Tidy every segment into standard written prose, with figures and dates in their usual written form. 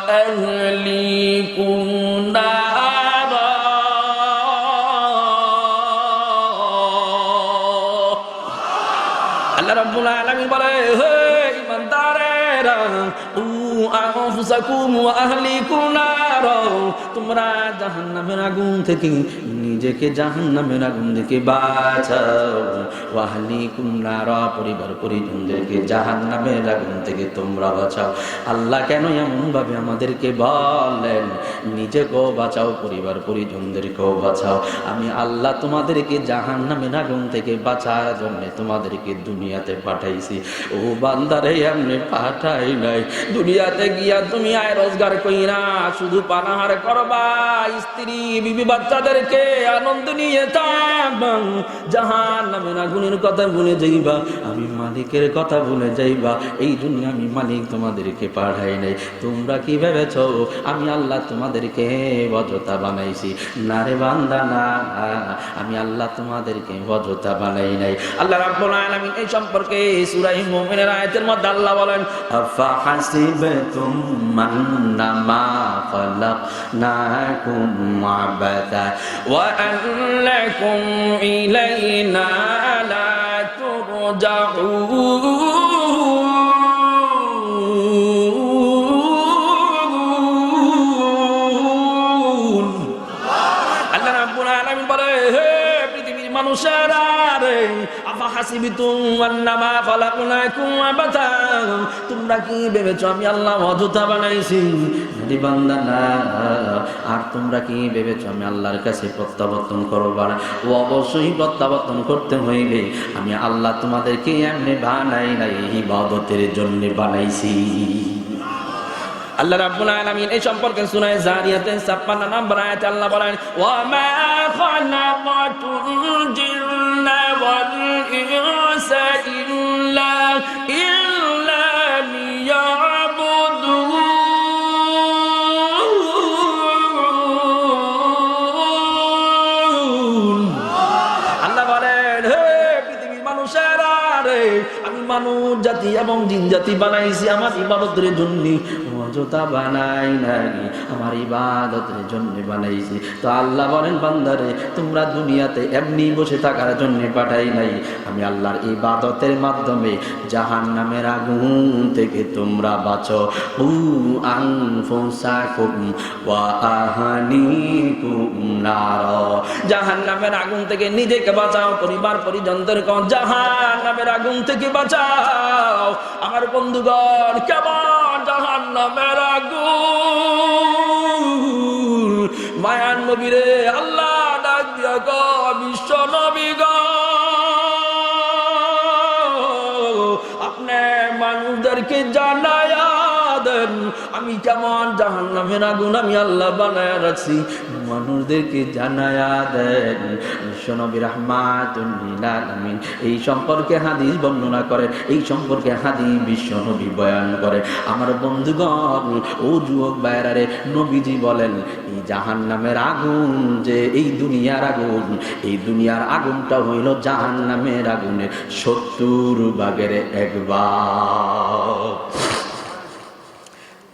أهليكم نارا আল্লাহ রাব্বুল আলামিন বলে হে ঈমানদারেরা উ আনফুসাকুম ওয়া আহলিকুম নারা তোমরা জাহান্নামের আগুন থেকে নিজেকে জাহান্নামের আগুন থেকে বাঁচাও ওয়া আহলিকুম নারা পরিবার পরিজনদেরকে জাহান্নামের আগুন থেকে তোমরা বাঁচাও। আল্লাহ কেন এমন ভাবে আমাদেরকে বলেন নিজেকেও বাঁচাও পরিবার পরিজনদেরকেও বাঁচাও। আমি আল্লাহ তোমাদেরকে জাহান্নামের আগুন থেকে বাঁচার জন্য তোমাদেরকে দুনিয়াতে পাঠাইছি। ও বান্দারে এমনি পাঠাই নাই দুনিয়াতে গিয়া তুমি আয় রোজগার কইরা শুধু পানাহার করবা, স্ত্রী বিবি বাচ্চাদেরকে আনন্দ নিয়ে থাকবা, জাহান্নামের আগুনের কথা ভুলে যাইবা, আমি মালিকের কথা ভুলে যাইবা। এই জন্য আমি মালিক তোমাদেরকে পাঠাই নাই। তোমরা কি ভেবেছ আমি আল্লাহ তোমাদেরকে অযথা বানাইছি? না রে বান্দা না, আমি আল্লাহ তোমাদেরকে অযথা বানাই নাই। আল্লাহ রাব্বুল আলামিন এই সম্পর্কে সূরা মুমিনের আয়াতের মধ্যে আল্লাহ বলেন আফা হাসিবতুম মান্নামা খালাকনাকুম আবাদা ওয়া আন্নাকুম ইলাইনা লা তুরজাউন। আল্লাহ রাব্বুল আলামিন বলে হে পৃথিবীর মানুষেরা রে আফা হাসিবতুম আন্নামা খালাকনাকুম আবাদা তোমরা কি ভেবেছো আমি আল্লাহ অযথা বানাইছি? বান্দা না, আর তোমরা কি ভেবেছো আমি আল্লাহর কাছে প্রত্যাবর্তন করবা না? ও অবশ্যই প্রত্যাবর্তন করতে হইবে। আমি আল্লাহ তোমাদেরকে এমনি বানাই নাই, ইবাদতের জন্য বানাইছি। আল্লাহ রাব্বুল আলামিন এই সম্পর্কে সূরা জারিয়াতের 56 নম্বর আয়াতে আল্লাহ বলেন ওয়া মা খালাকাতুল জিন্না ওয়াল ইনসা ইল্লা লিয়াবুদুন। আল্লাহ বলেন হে পৃথিবীর মানুষেরা রে আমি মানুষ জাতি এবং জিন জাতি বানাইছি আমার ইবাদতের জন্য, অযথা বানাই নাই, আমার ইবাদতের জন্য বানাইছি। তো আল্লাহ বলেন বান্দারে তোমরা দুনিয়াতে এমনি বসে থাকার জন্য পাঠাই নাই, আমি আল্লাহর ইবাদতের মাধ্যমে জাহান্নামের আগুন থেকে তোমরা বাঁচো। উ আনফুসাকুম ওয়া আহলিকুম নার জাহান্নামের আগুন থেকে নিজেকে বাঁচাও, পরিবার পরিজনদেরকে জাহান্নামের আগুন থেকে বাঁচাও। আমার বন্ধুগণ কেমন জাহান্নামের আগুন, মায়ার নবীরে আল্লাহ ডাক দিয়া গো বিশ্ব নবী গো আপনি মানুষদেরকে জানায়া দেন আমি কেমন জাহান্নামের আগুন আমি আল্লাহ বানায়া রাখছি, মানুষদেরকে জানায়া দেন। বিশ্বনবী রাহমাতুল লিল আলামিন এই সম্পর্কে হাদিস বর্ণনা করে, এই সম্পর্কে হাদিস বিশ্বনবী বয়ান করে। আমার বন্ধুগণ ও যুবক ভাইরা রে, নবীজি বলেন এই জাহান্নামের আগুন যে এই দুনিয়ার আগুন, এই দুনিয়ার আগুনটা হইল জাহান্নামের আগুনের 70 ভাগের 1 ভাগ।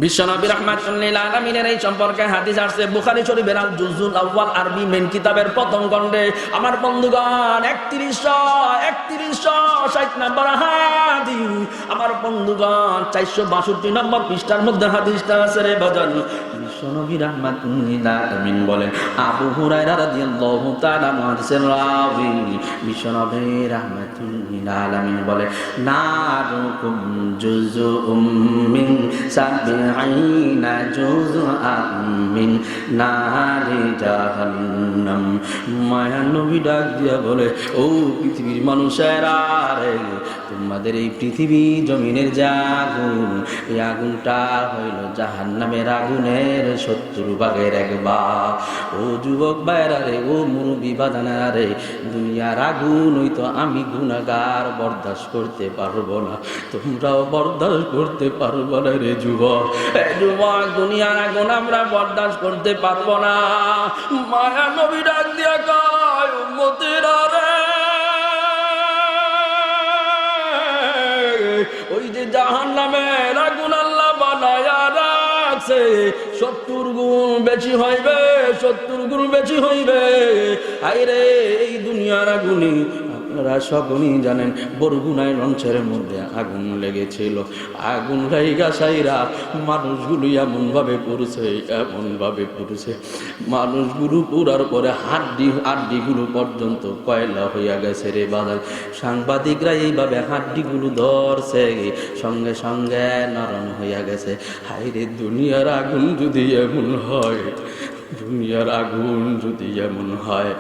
বিশ্বনবী রাহমাতুল লিল আলামিনের এই সম্পর্কে হাদিস আসছে বুখারী শরীফের আল জুজুল আউয়াল আরবি মেন কিতাবের প্রথম খণ্ডে। আমার বন্ধুগণ 3160 নম্বর হাদিস, আমার বন্ধুগণ 462 নম্বর পৃষ্ঠার মধ্যে হাদিসটা আছে রে বাজান। বিশ্বনবী রাহমাতুল লিল আলামিন বলেন আবু হুরায়রা রাদিয়াল্লাহু তাআলা হাদিসের রাবী বিশ্বনবী রাহমাতুল লিল আলামিন বলে নারুকুম জুজুম মিন সাবঈনা জুজআম মিন নারি জাহান্নাম। মায়া নবী ডাক দিয়া বলে ও পৃথিবীর মানুষেরা রে তোমাদের এই পৃথিবী জমিনের যে আগুন, এই আগুনটা হইল জাহান্নামের আগুনের 70 ভাগের 1 ভাগ। ও যুবক ভাইরা রে, ও মুরব্বি বাদানারা রে, দুনিয়ার আগুন হইতো আমি গুনাহগার বরদাস্ত করতে পারবো না, তোমরাও বরদাস্ত করতে পারবো না রে যুবক। এই যুবক দুনিয়ার আগুন আমরা বরদাস্ত করতে পারবো না। মায়া নবী ডাক দিয়া কয় উম্মতেরা রে ওই যে জাহান্নামের আগুন আল্লাহ বানায়া রাখছে আছে 70 গুণ বেশি হইবে, 70 গুণ বেশি হইবে। আইরে এই দুনিয়ার আগুনে আপনারা সকলেই জানেন বরগুনায় লঞ্চের মধ্যে আগুন লেগেছিল। আগুন লাইগা সাইরা মানুষগুলো এমনভাবে পড়ছে মানুষগুলো পুরার পরে হাড্ডিগুলো পর্যন্ত কয়লা হইয়া গেছে রে বাজার। সাংবাদিকরা এইভাবে হাড্ডিগুলো ধরছে, সঙ্গে সঙ্গে নরম হইয়া গেছে। হায়রে দুনিয়ার আগুন যদি এমন হয়, দুনিয়ার আগুন যদি এমন হয়,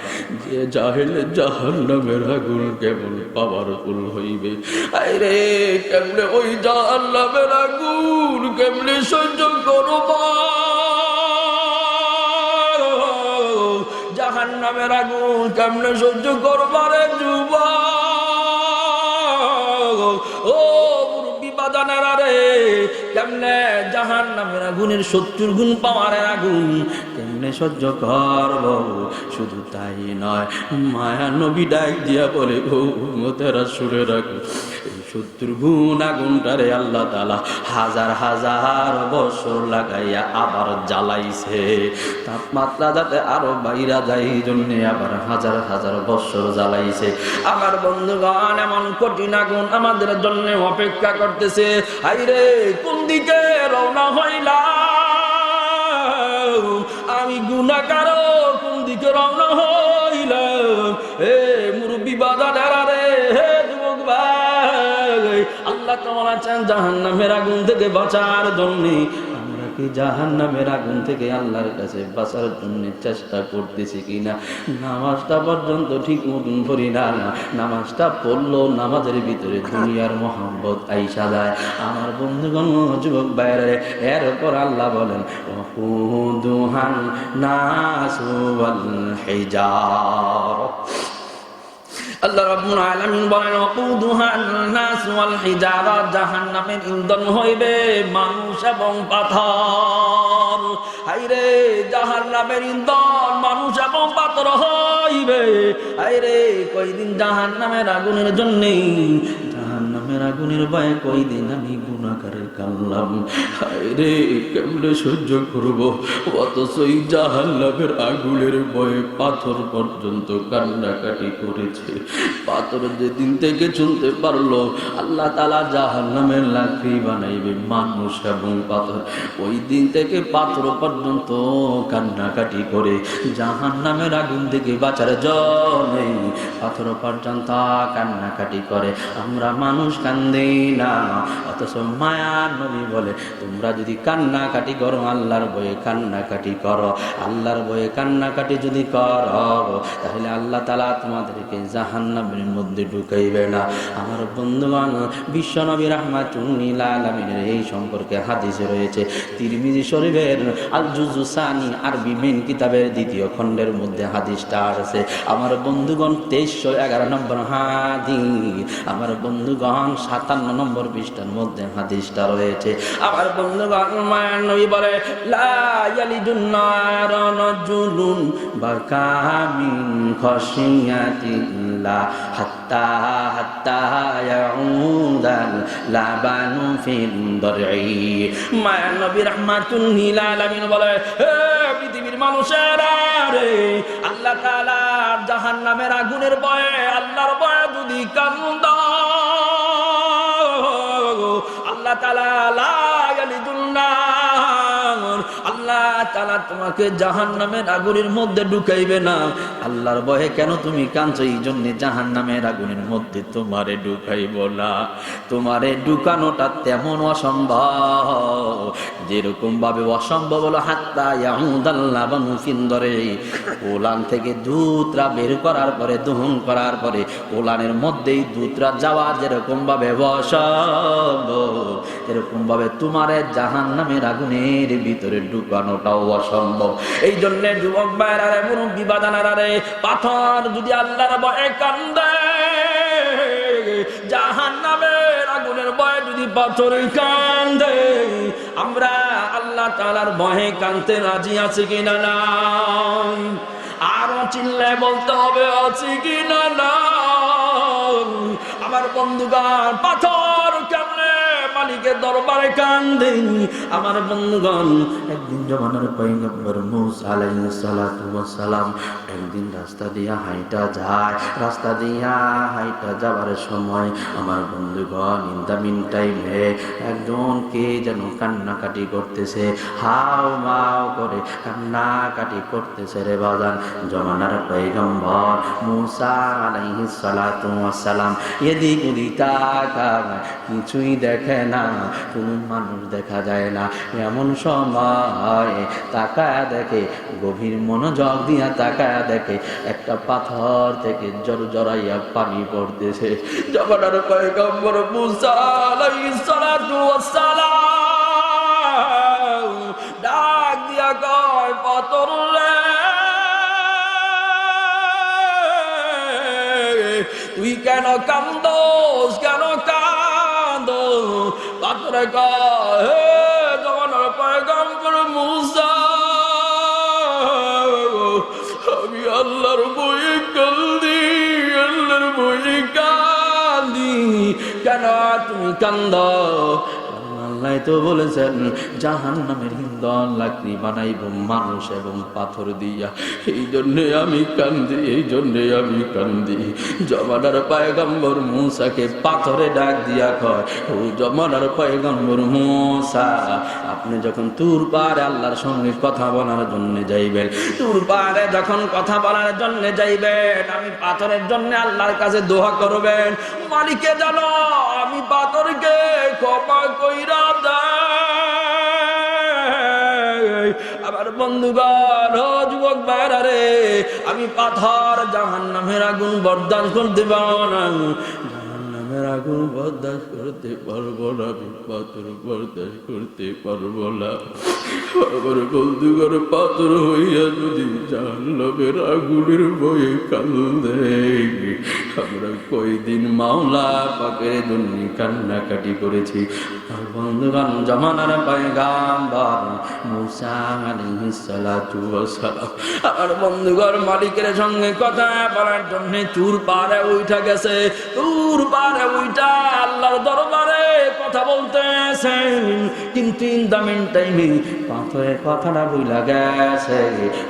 যে জাহেলে জাহান্নামের আগুন কেমন পাওয়ারফুল হইবে। আরে কেমনে ওই জাহান্নামের আগুন কেমনে সহ্য করব, জাহান্নামের আগুন কেমনে সহ্য করবারে যুবক ও মুরব্বি বাজানেরা রে, কেমনে জাহান্নামের আগুনের 70 গুণ পাওয়ারের আগুন কেমনে সহ্য করব। শুধু তাই নয়, মায়া নবী ডাক দিয়া বলে ও উম্মতেরা শুনে রাখো, 70 গুণ আগুনটারে আল্লাহ তাআলা হাজার হাজার বছর লাগাইয়া আবার জ্বালাইছে। তাপমাত্রা যাতে আরো বাইরা যায় এই জন্য আবার হাজার হাজার বছর জ্বালাইছে। আমার বন্ধুগণ, এমন কঠিন আগুন আমাদের জন্য অপেক্ষা করতেছে। আইরে কোন দিকে রওনা হইলাম, আমি গুনাহগার কোন দিকে রওনা হইলাম। এ মুরব্বি বাজানেরা রে, হে যুবক ভাই, আল্লাহ তাআলা চান জাহান্নামের আগুন থেকে বাঁচার জন্য। আমরা কি জাহান্নামের আগুন থেকে আল্লাহর কাছে বাঁচার জন্য চেষ্টা করতেছি কিনা? নামাজটা পর্যন্ত ঠিক মতন পড়ি না, নামাজটা পড়লো নামাজের ভিতরে দুনিয়ার মোহাম্মত আইসা যায়। আমার বন্ধুগণ, যুবক বাইরে, এরপর আল্লাহ বলেন ওয়াকুদুহান নাসু ওয়াল হিজার। আল্লাহ রাব্বুল আলামিন বলেন ওয়াকুদুহান নাস ওয়াল হিজারা, জাহান্নামের ইন্ধন হইবে মানুষ এবং পাথর। হায়রে জাহান্নামের ইন্ধন মানুষ এবং পাথর হইবে। হায়রে কয়দিন জাহান্নামের আগুনের জন্য, জাহান্নামের আগুনের ভয়ে কয়দিন আমি গুনাহগারের কান্নাম। হায়রে কেমনে সহ্য করব, অথচ এই জাহান্নামের আগুনের ভয়ে পাথর পর্যন্ত কান্নাকাটি করেছে। পাথর যেদিন থেকে শুনতে পারলো আল্লাহ তাআলা জাহান্নামের লাকড়ি বানাইবে মানুষ এবং পাথর, ওই দিন থেকে পাথর পর্যন্ত কান্নাকাটি করে জাহান্নামের আগুন থেকে বাঁচার জন্য পাথর পর্যন্ত কান্নাকাটি করে। আমরা মানুষ কান্দি না, অথচ মায়ার নবী বলে তোমরা যদি কান্নাকাটি করো, আল্লাহর ভয়ে কান্নাকাটি করো, আল্লাহর ভয়ে কান্নাকাটি যদি করো, তাহলে আল্লাহ তাআলা তোমাদেরকে জাহান্নামের মধ্যে ঢুকাইবে না। আমার বন্ধুগণ, বিশ্ব নবী রাহমাতুল লিল আলামিনের এই সম্পর্কে হাদিসে রয়েছে। তিরমিজি শরীফের আল জুজু সানি আরবি মেন কিতাবের 2য় খণ্ডের মধ্যে হাদিসটা আছে। আমার বন্ধুগণ 2311 নম্বর হাদিস, আমার বন্ধুগণ 57 নম্বর পৃষ্ঠার মধ্যে হাদিসটা রয়েছে। আমার বন্ধুগণ, মায়ার নবী বলে লা ইয়ালিদুন নার রাজুলুন বাকা মিন খাশিয়াতিল্লাহ হাত্তা ইয়াউদাল লাবানু ফিল দরঈ। মায়ার নবী রাহমাতুল লিল আলামিন বলে হে পৃথিবীর মানুষেরা রে, আল্লাহ তাআলা জাহান্নামের আগুনের ভয়ে, আল্লাহর ভয়ে যদি কান্দো, আল্লাহ তাআলা লা ইয়ালিদুন নার, আল্লাহ তাআলা তোমাকে জাহান্নামের আগুনের মধ্যে ঢুকাইবে না। আল্লাহর ভয়ে কেন তুমি কাঁদছো? এই জন্য জাহান্নামের আগুনের মধ্যে তোমারে ঢুকাইব না। তোমারে ঢুকানোটা তেমন অসম্ভব, যেরকম ভাবে অসম্ভব হলো হাত্তা ইয়াউদাল লাবানু ফিল দরঈ, ওলান থেকে দুধরা বের করার পরে, দহন করার পরে ওলানের মধ্যেই দুধরা যাওয়া যেরকম ভাবে অসম্ভব, এরকম ভাবে তোমারে জাহান্নামের আগুনের ভিতরে ঢুকানোটাও অসম্ভব। এই জন্য যুবক ভাইরা রে, মুরব্বি বাজানেরা রে, পাথর যদি আল্লাহর ভয়ে কান্দে, জাহান্নামের আগুনের ভয়ে যদি পাথর কান্দে, আমরা আল্লাহ তাআলার ভয়ে কাঁদতে রাজি আছি কিনা না? আরো চিল্লায় বলতে হবে আছি কিনা না? আমার বন্ধুগণ, পাথর কেমনে মালিকের দরবারে কান্দে। আমার বন্ধুগণ, একদিন জমানার পয়গম্বর মূসা আলাইহিস সালাতু ওয়াস সালাম একদিন রাস্তা দিয়া হাইটা যায়। রাস্তা দিয়া হাইটা যাবার সময় আমার বন্ধুগণ ইন দ্য মিন টাইমে একজন কে যেন কান্নাকাটি করতেছে, হাও মাও করে কান্নাকাটি করতেছে রে বাজান। জমানার পয়গম্বর মূসা আলাইহিস সালাতু ওয়াস সালাম এদিক ওদিক তাকায়, কিছুই দেখে না, কোনো মানুষ দেখা যায় না। এমন সময় তাকায়া দেখে, গভীর মনোযোগ দিয়া তাকায়া দেখে একটা পাথর থেকে জড়াইয়া পানি পড়তেছে। জমানার পয়গম্বর মূসা আলাইহিস সালাতু ওয়াস সালাম ডাক দিয়া কয়, পাথর রে তুই কেন কান্দোস, কেন কান্দো? পাথরে কয়, হে জমানার পয়গম্বর মূসা, আমি আল্লাহর বয়ে কান্দি, আল্লাহর বয়ে কান্দি। কেন তুমি কান্দো? আল্লাহ তো বলেছেন জাহান্নামের ইন্ধন লাকড়ি বানাইব মানুষ এবং পাথর দিয়া। এই জন্যে আমি কান্দি, এই জন্যে আমি কান্দি। জমানার পয়গম্বর মূসাকে পাথরে ডাক দিয়া কয়, ও জমানার পয়গম্বর মূসা, আপনি যখন তুর পারে আল্লাহর সঙ্গে কথা বলার জন্য যাইবেন, তুর পারে যখন কথা বলার জন্য যাইবেন, আমি পাথরের জন্য আল্লাহর কাছে দোয়া করবেন, মালিকে জানো আমি পাথরকে ক্ষমা কইরা দেয়। আমার বন্ধুগণ, ও যুবক ভাইরা রে, আমি পাথর জাহান্নামের আগুন বরদাস্ত করতে পারবো না, জাহান্নামের আগুন বরদাস্ত করতে পারবো না, আমি পাথর বরদাস্ত করতে পারবো না। আমার বন্ধুগণ, পাথর হইয়া যদি জাহান্নামের আগুনের বয়ে কান্দে, আমরা কয়দিন মাওলা পাকের জন্য কান্নাকাটি করেছি। আর বন্ধুগণ, জামানার পয়গম্বর মূসা আলাইহিস সালাতু ওয়াস সালাম আমার বন্ধুগণ মালিকের সঙ্গে কথা বলার জন্য তুর পারে উঠা গেছে। তুর পারে উঠা আল্লাহর দরবারে কথা বলতেছেন, কিন্তু ইন দ্য মিন টাইমে পাথরের কথাটা ভুলা গেছে,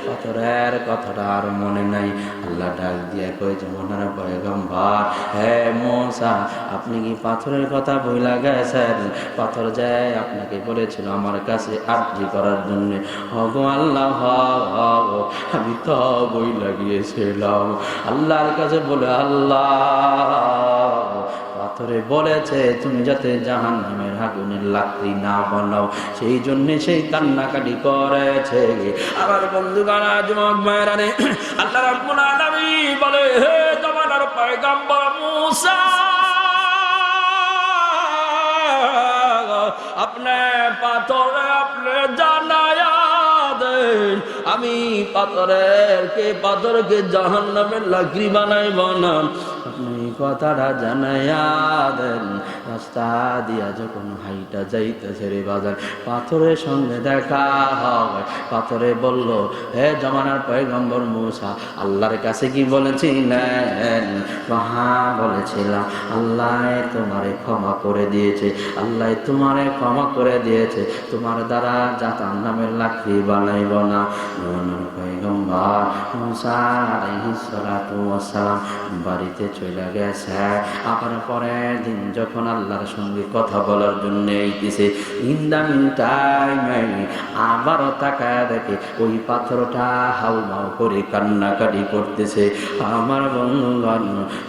পাথরের কথাটা আর মনে নাই। আল্লাহ ডাক দিয়ে কয়, জামানার পয়গম্বর হে মূসা, আপনি কি পাথরের কথা ভুলা গেছেন? পাথর যায় আপনাকে বলেছিল আমার কাছে আরজি করার জন্য। ওগো আল্লাহ, আমি তো বই লাগিয়েছিলাম। আল্লাহর কাছে বলে, আল্লাহ পাথরে বলেছে তুমি যাতে জাহান্নামের আগুনের লাকড়ি না বানাও, সেই জন্য সেই কান্নাকাটি করেছে। আমার বন্ধুগণ, যুবক ভাইরা রে, আল্লাহ রাব্বুল আলামিন বলে, হে জামানার পয়গম্বর মূসা, আপনি পাথরে আপনি জানায়া দেন, আমি পাথরকে জাহান্নামের লাকড়ি বানাইব না। আপনি কথাটা জানাইয়া দেন। রাস্তা দিয়া যখন হাইটা যাইতেছে রে বাজার, পাথরের সঙ্গে দেখা হয়। পাথরে বলল, হে জামানার পয়গম্বর মূসা, আল্লাহর কাছে কি বলেছিলেন? হ্যাঁ বলেছিলাম। আল্লাহ তোমারে ক্ষমা করে দিয়েছে, আল্লাহ তোমারে ক্ষমা করে দিয়েছে, তোমার দ্বারা জাহান্নামের লাকড়ি বানাইব না। জামানার পয়গম্বর মূসা আলাইহিস সালাতু ওয়াস সালাম বাড়িতে চলে গেছে। আবার পরের দিন যখন আল্লাহর সঙ্গে কথা বলার জন্য এইতেছে, ইন দ্য মিন টাইমে আবারও তাকায় দেখে ওই পাথরটা হাউমাউ করে কান্নাকাটি করতেছে। আমার বন্ধুগণ,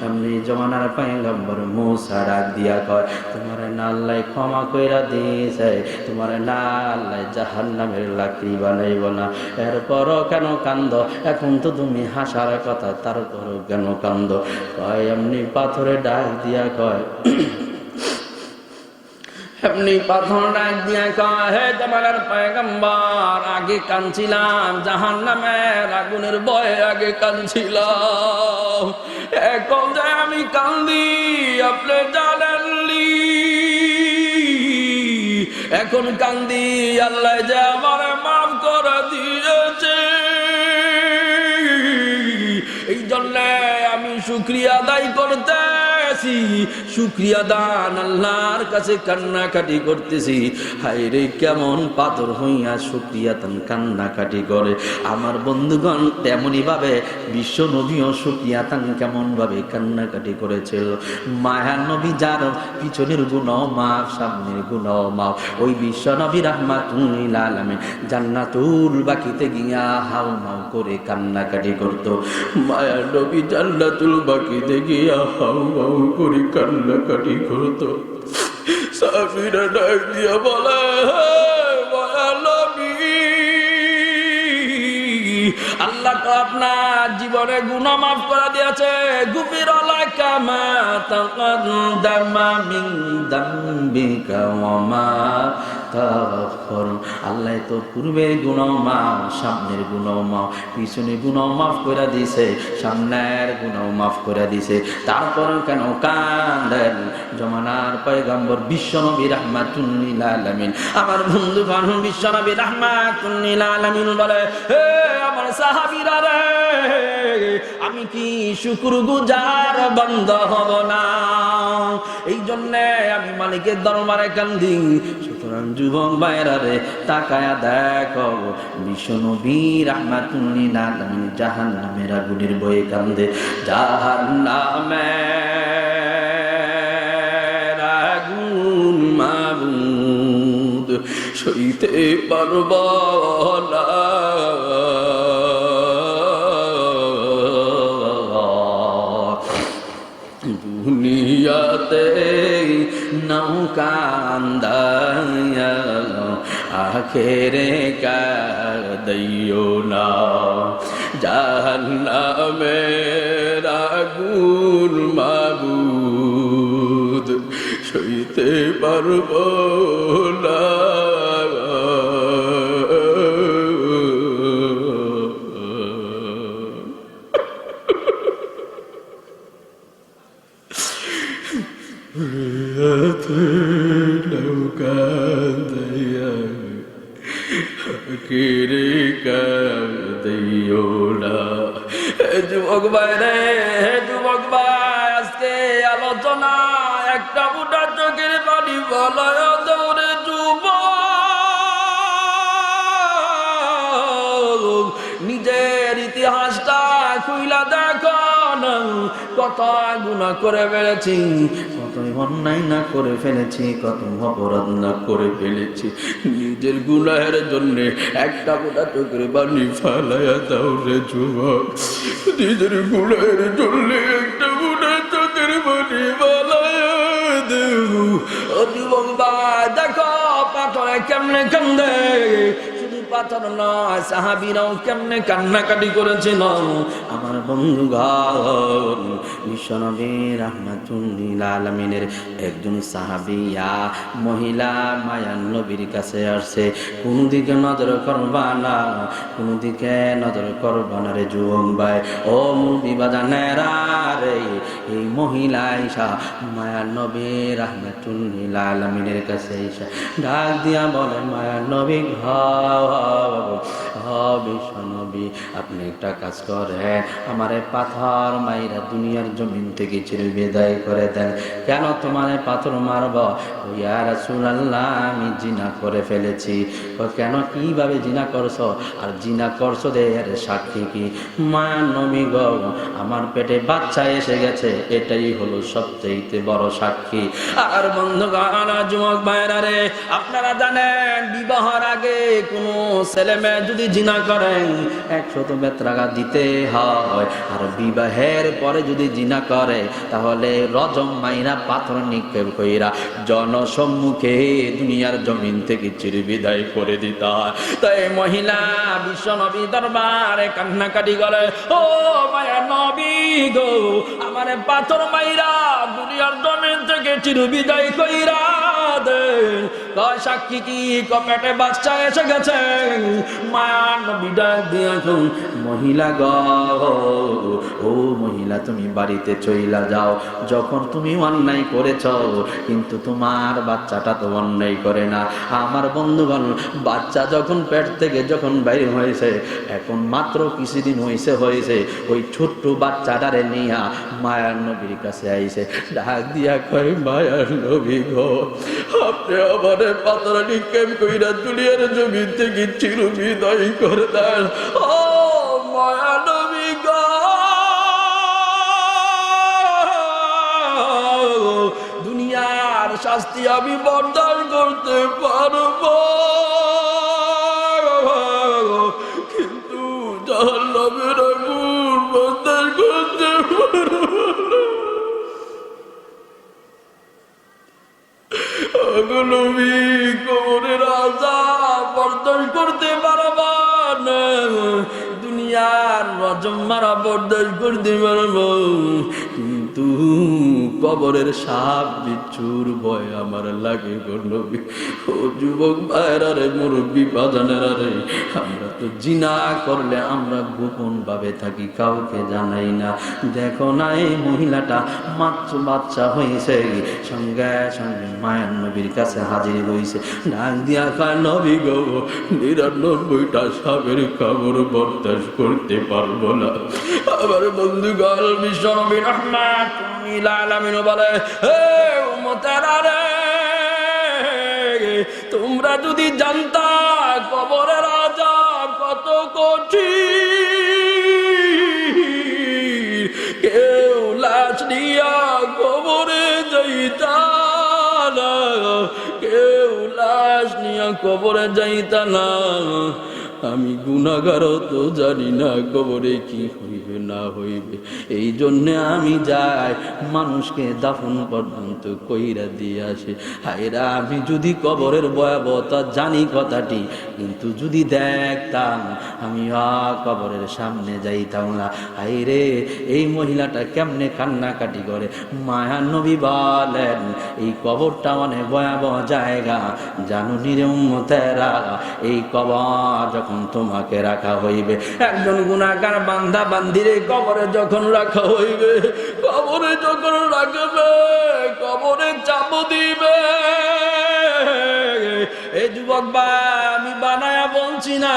এমনি জমানার পয়গম্বর মূসা ডাক দিয়া কয়, তোমার না আল্লাহ ক্ষমা কইরা দিয়েছে, তোমার না আল্লাহ জাহান্নামের লাকড়ি বানাইব না, এরপরও কেন কান্দ? এখন তো তুমি হাসার কথা, তারপরও কেন কান্দ? কয় এমনি পাথরে ডাক দিয়া কয়, এমনি পাথর ডাক দিয়া কয়, হে জামানার পয়গম্বর, আগে কাঁদছিলাম জাহান্নামের আগুনের ভয়ে, আগে কাঁদছিলাম, এখন যে আমি কান্দি আপনি জানেননি। এখন কান্দি আল্লাহ যে আমার মাফ করে দিয়েছে, এই জন্য আমি শুকরিয়া আদায় করতে গেছি, শুকরিয়া দান আল্লাহর কাছে কান্নাকাটি করতেছি। হায় রে কেমন পাথর হইয়া শুকরিয়া দান কান্নাকাটি করে। আমার বন্ধুগণ তেমনি ভাবে বিশ্ব নবীও শুকরিয়া দান কেমন ভাবে কান্নাকাটি করেছিল। মায়ার নবী যার পিছনের গুনাহ মাফ, সামনের গুনাহ মাফ, ওই বিশ্ব নবী রাহমাতুল লিল আলামিন জান্নাতুল বাকিতে গিয়া হাউ মাউ করে কান্নাকাটি করত। মায়ার নবী জান্নাতুল বাকিতে গিয়া হাউ মাউ করে কান্নাকাটি করত। সাহাবীরা ডাক দিয়া বলে, মায়ার নবী, আল্লাহ তো আপনার জীবনে গুনাহ মাফ করে দিয়েছে। গুফিরা লাকা মা তাকাদ্দামা মিন যামবিকা ওয়া মা তাআখার। আল্লাহ তো পূর্বের গুনাহ মাফ, সামনের গুনাহ মাফ, পিছনের গুনাহ মাফ করে দিয়েছে, সামনের গুনাহ মাফ করে দিয়েছে। তারপর কেন কাঁদেন? জমানার পয়গম্বর বিশ্বনবী রাহমাতুল লিল আলামিন, আমার বন্ধুগণ বিশ্বনবী রাহমাতুল লিল আলামিন বলে, হে আমার সাহাবীরা রে, আমি কি শুকরগুজার বান্দা হব না? এই জন্য আমি মালিকের দরবারে কান্দি। সুতরাং যুবক ভাইরা রে, তাকায়া দেখো বিশ্বনবী রাহমাতুল লিল আলামিন জাহান্নামের আগুনের ভয়ে কান্দে। জাহান্নামের আগুন মাবুদ সইতে পারব না, দুনিয়াতে নৌকা আন্দায়া আখেরে কাঁদিও না। জাহান্নামের আগুন মাবুদ সইতে পারব না। যুবক ভাই রে, যুবক ভাই, আজকে আলোচনা একটা বুটা চোখের পানি বলয় দৌড়ে যুবক, নিজের ইতিহাসটা খুইলা দেখো না, কত গুনাহ করে ফেলেছি, কত অন্যায় না করে ফেলেছি, কত অপরাধ না করে ফেলেছি। নিজের গুনাহের জন্য একটা বুটা চোখের পানি ফালাইয়া দাও রে যুবক, নিজের গুনাহের জন্য একটা বুটা চোখের পানি ফালাইয়া দেও। ও যুবক ভাই দেখো পাথরে কেমনে কান্দে, পাথর নয় সাহাবীরাও কেমনে কান্নাকাটি করেছিল। আমার বন্ধুগণ বিশ্বনবী রাহমাতুল লিল আলামিনের একজন সাহাবিয়া মহিলা মায়ার নবীর কাছে আসছে। কোন দিকে নজর করবা না, কোন দিকে নজর করবা না রে যুবক ভাই, ও মুরব্বি বাজানেরা রে। এই মহিলা আয়েশা মায়ার নবী রাহমাতুল লিল আলামিনের কাছে এসে ডাক দিয়া বলে, মায়ার নবী বিশ্বনবী, আপনি একটা কাজ করেন, আমারে পাথর মাইরা দুনিয়ার জমিন থেকে চির বিদায় করে দেন। কেন তোমারে পাথর মারব? ইয়া রাসূলুল্লাহ, আমি জিনা করে ফেলেছি। কেন, কিভাবে জিনা করছো? আর জিনা করছো দে এর সাক্ষী কি? মায়ার নবী গো, আমার পেটে বাচ্চা এসে গেছে, এটাই হলো সবচেয়ে বড় সাক্ষী। আর বন্ধুগণ যুবক ভাইরা রে, আপনারা জানেন বিবাহের আগে কোনো ছেলে মেয়ে যদি জিনা করেন 100 বেত্রাঘাত দিতে হয়, আর বিবাহের পরে যদি জিনা করে তাহলে রজম মাইরা পাথর নিক্ষেপ কইরা জনসম্মুখে দুনিয়ার জমিন থেকে চির বিদায় করে দিতে হয়। তাই মহিলা বিশ্বনবী দরবারে কান্নাকাটি করে, ও মায়া নবী গো, আমারে পাথর মাইরা দুনিয়ার জমিন থেকে চির বিদায় কইরা দেন। কয় সাক্ষী কি? পেটে বাচ্চা এসে গেছে। মায়ার নবী ডাক দিয়া কই, মহিলা গো, ও মহিলা তুমি বাড়িতে চইলা যাও। যখন তুমি অন্যায় করেছ, কিন্তু তোমার বাচ্চাটা তো অন্যায় করে না। আমার বন্ধুগণ, বাচ্চা যখন পেট থেকে যখন বাইরে হয়েছে, এখন মাত্র কিছুদিন হয়েছে, ওই ছোট্ট বাচ্চাটারে নিয়া মায়ার নবীর কাছে আইছে। ডাক দিয়া কয়, মায়ার নবী গো, আপনি আমার পাতরা নিক্ষেপ কইরা দুনিয়ার জমি থেকে চিরবিদায় করে দেন। ও মায়া নবী গো, দুনিয়ার শাস্তি আমি বরদাস্ত করতে পারবো, কিন্তু জাহান্নামের আগুন বরদাস্ত করতে পারবো না। নবী, কবরের আযাব বরদাস্ত করতে পারবো না, দুনিয়ার রজম মারা বরদাস্ত করতে পারবো, কিন্তু কবরের সাপ বিচ্ছুর ভয় আমার লাগে গো নবী। ও যুবক ভাইরা রে, মুরব্বী বাজানেরা রে, আমরা তো জিনা করলে আমরা গোপন ভাবে থাকি, কাউকে জানাই না। দেখো না, এই মহিলাটা মাত্র বাচ্চা হয়েছে, সঙ্গে সঙ্গে মায়ের নবীর কাছে হাজির হয়েছে। ডাক দিয়া কয়, নবী গো, ৯৯টা সাপের কবর বরদাস্ত করতে পারবো না। আবার বন্ধুগণ, বিশ্ব নবী রাহমাতুল আলামিন বলে, হে উম্মতেরা রে, তোমরা যদি জানতা কবরের আযাব কত কঠিন, কেউ লাশ নিয়া কবরে যাইতা না, কেউ লাশ নিয়া কবরে যাইতা না। আমি গুনাহগার তো জানি না কবরে কি হইবে না হইবে, এই জন্যে আমি যাই মানুষকে দাফন পর্যন্ত কইরা দিয়ে আসি। হায়রা, আমি যদি কবরের ভয়াবহতা জানি কথাটি, কিন্তু যদি দেখতাম আমি কবরের সামনে যাইতাম না। হায়রে, এই মহিলাটা কেমনে কান্নাকাটি করে। মায়ার নবী বলেন, এই কবরটা অনেক ভয়াবহ জায়গা, জানো নিরে উম্মতেরা, এই কবর যখন তোমাকে রাখা হইবে, একজন গুনাহগার বান্দা বান্দিরে কবরে যখন রাখা হইবে, কবরে যখন রাখবে, কবরে চাপ দিবে। এই যুবক ভাই, আমি বানায়া বলছি না,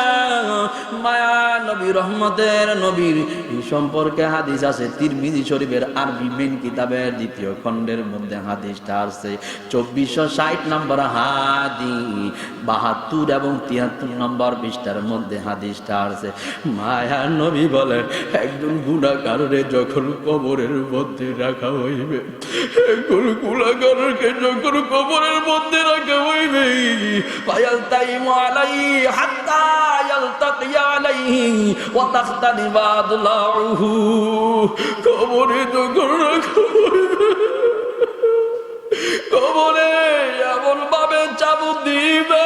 মায়া নবী রহমতের নবীর এই সম্পর্কে হাদিস আছে। তিরমিজি শরীফের আরবি মেন কিতাবের ২য় খণ্ডের মধ্যে হাদিসটা আছে। ২৪৬০ নম্বর হাদিস, ৭২ এবং ৭৩ নম্বর পৃষ্ঠার মধ্যে হাদিসটা আছে। মায়া নবী বলেন, একজন গুনাহগারকে যখন কবরের মধ্যে রাখা হইবে, একজন গুনাহগারকে যখন কবরের মধ্যে রাখা হইবে, ফায়ালতাইমু আলাইহি হাত্তা ইয়ালতাকি আলাইহি ওয়া তাখতালিফু আদলাউহু, কবরে যখন রাখা হইবে, কবরে এমন ভাবে চাবুক দিবে,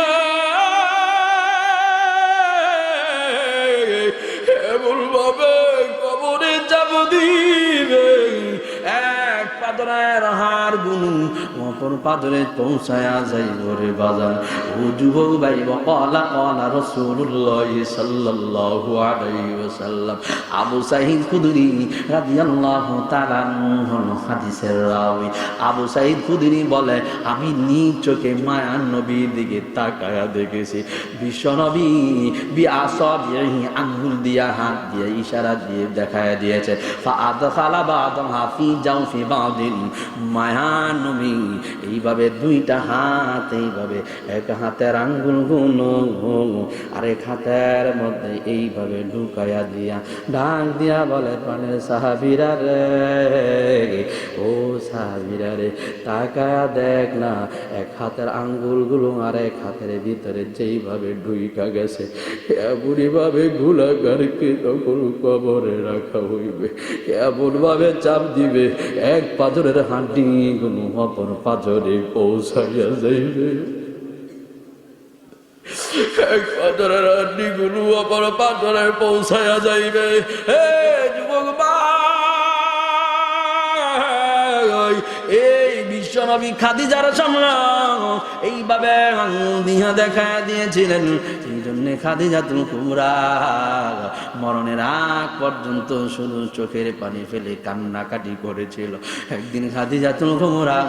এমন ভাবে কবরে চাবুক দিবে, এক পাদরের হার গুনু অপর পাদরে পৌঁছায়া যাইব রে বাজান। ও যুবক ভাই, ক্বালা রাসূলুল্লাহ সাল্লাল্লাহু আলাইহি ওয়াসাল্লাম, আবু সাঈদ খুদরি রাদিয়াল্লাহু তাআলা আনহু হাদিসের রাওয়ী আবু সাঈদ খুদরি বলে, আমি নিজ চোখে মায়ার নবীর দিকে তাকায়া দেখেছি, বিশ্ব নবী বিআসাবিহি আঙ্গুল দিয়া হাত দিয়ে ইশারা দিয়ে দেখায়া দিয়েছে, ফাআদখালা বাদাহা ফি জাওফি বাদিন, মায়ার নবী এইভাবে দুইটা হাত, এইভাবে এক হাতের আঙ্গুল গুলো আরেক হাতের মধ্যে এইভাবে ঢুকায়া দিয়া ডাক দিয়া বলে, প্রাণের সাহাবীরা রে, ও সাহাবীরা রে, তাকায়া দেখ না, এক হাতের আঙ্গুল গুলো আরেক হাতের ভিতরে যেইভাবে ঢুইকা গেছে, এমনই ভাবে গুনাহগারকে তখন কবরে রাখা হইবে, এমন ভাবে চাপ দিবে, এক পাথরের হাঁটি গুলো অপর পাথরে পৌঁছাইয়া যাইবে, এক পাথরের হাঁটি গুলো অপর পাথরে পৌঁছাইয়া যাইবে। হে যুবক ভাই, এই বিশ্ব বিশ্বনবী খাদিজার সামনে এইভাবে আঙ্গুল দিয়া দেখা দিয়েছিলেন। সেই জন্য খাদিজাতুল কুবরা মরণের আগ পর্যন্ত শুধু চোখের পানি ফেলে কান্নাকাটি করেছিল। একদিন খাদিজাতুল কুবরা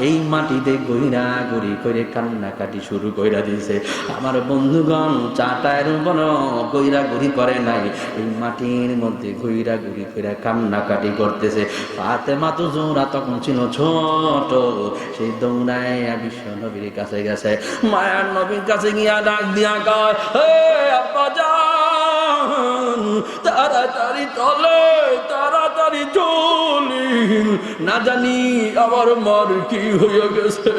এই মাটিতে গইরা গড়ি করে কান্নাকাটি শুরু কইরা দিয়েছে। আমার বন্ধুগণ, চাটায়ের উপর গইরা গড়ি করে নাই, এই মাটির মধ্যে গইরা গড়ি করে কান্নাকাটি করতেছে। ফাতেমা তো জোহরা তখন ছিল ছোট, সেই দৌড়ায় বিশ্ব নবীর কাছে গেছে। মায়ার নবীর কাছে গিয়া ডাক দিয়া কয়, হে আব্বা জান, তাড়াতাড়ি চলে, তাড়াতাড়ি চলি, না জানি আমার মার কি হয়ে গেছে,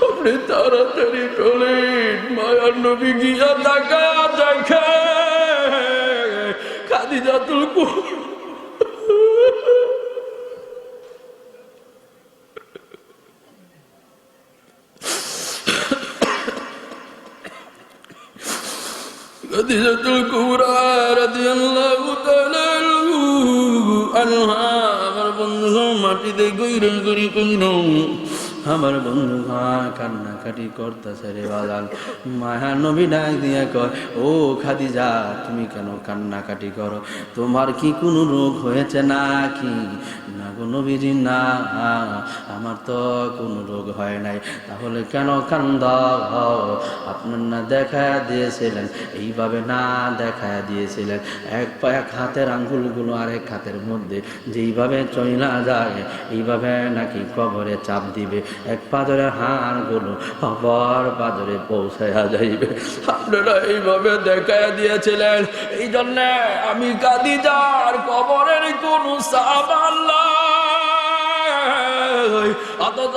আপনি তাড়াতাড়ি চলেন। মায়ার নবী গিয়া দেখা দেখে খাদিজাতুল কুবরা খাদিজাতুল কুবরা রাদিয়াল্লাহু তাআলা আনহা আমার বন্ধু মাটিতে গইরে গড়ি কইনো, আমার বন্ধু কান্নাকাটি করতেছে রে বাজান। মায়া নবী ডাক দিয়া কয়, ও খাদিজা, তুমি কেন কান্নাকাটি করো? তোমার কি কোনো রোগ হয়েছে নাকি? না গো নবীজি, না, আমার তো কোনো রোগ হয় নাই। তাহলে কেন কান্দাও? আপনার না দেখায়া দিয়েছিলেন, এইভাবে না দেখায়া দিয়েছিলেন এক হাতের আঙ্গুলগুলো আরেক হাতের মধ্যে যেইভাবে চইলা যায়, এইভাবে নাকি কবরে চাপ দিবে, এক পাথরের হাড়গুলো অপর পাথরে পৌঁছায়া যাইবে। আপনারা এইভাবে দেখায়া দিয়েছিলেন, এই জন্য আমি খাদিজার কবরের কোনো সাবান নাই। অথচ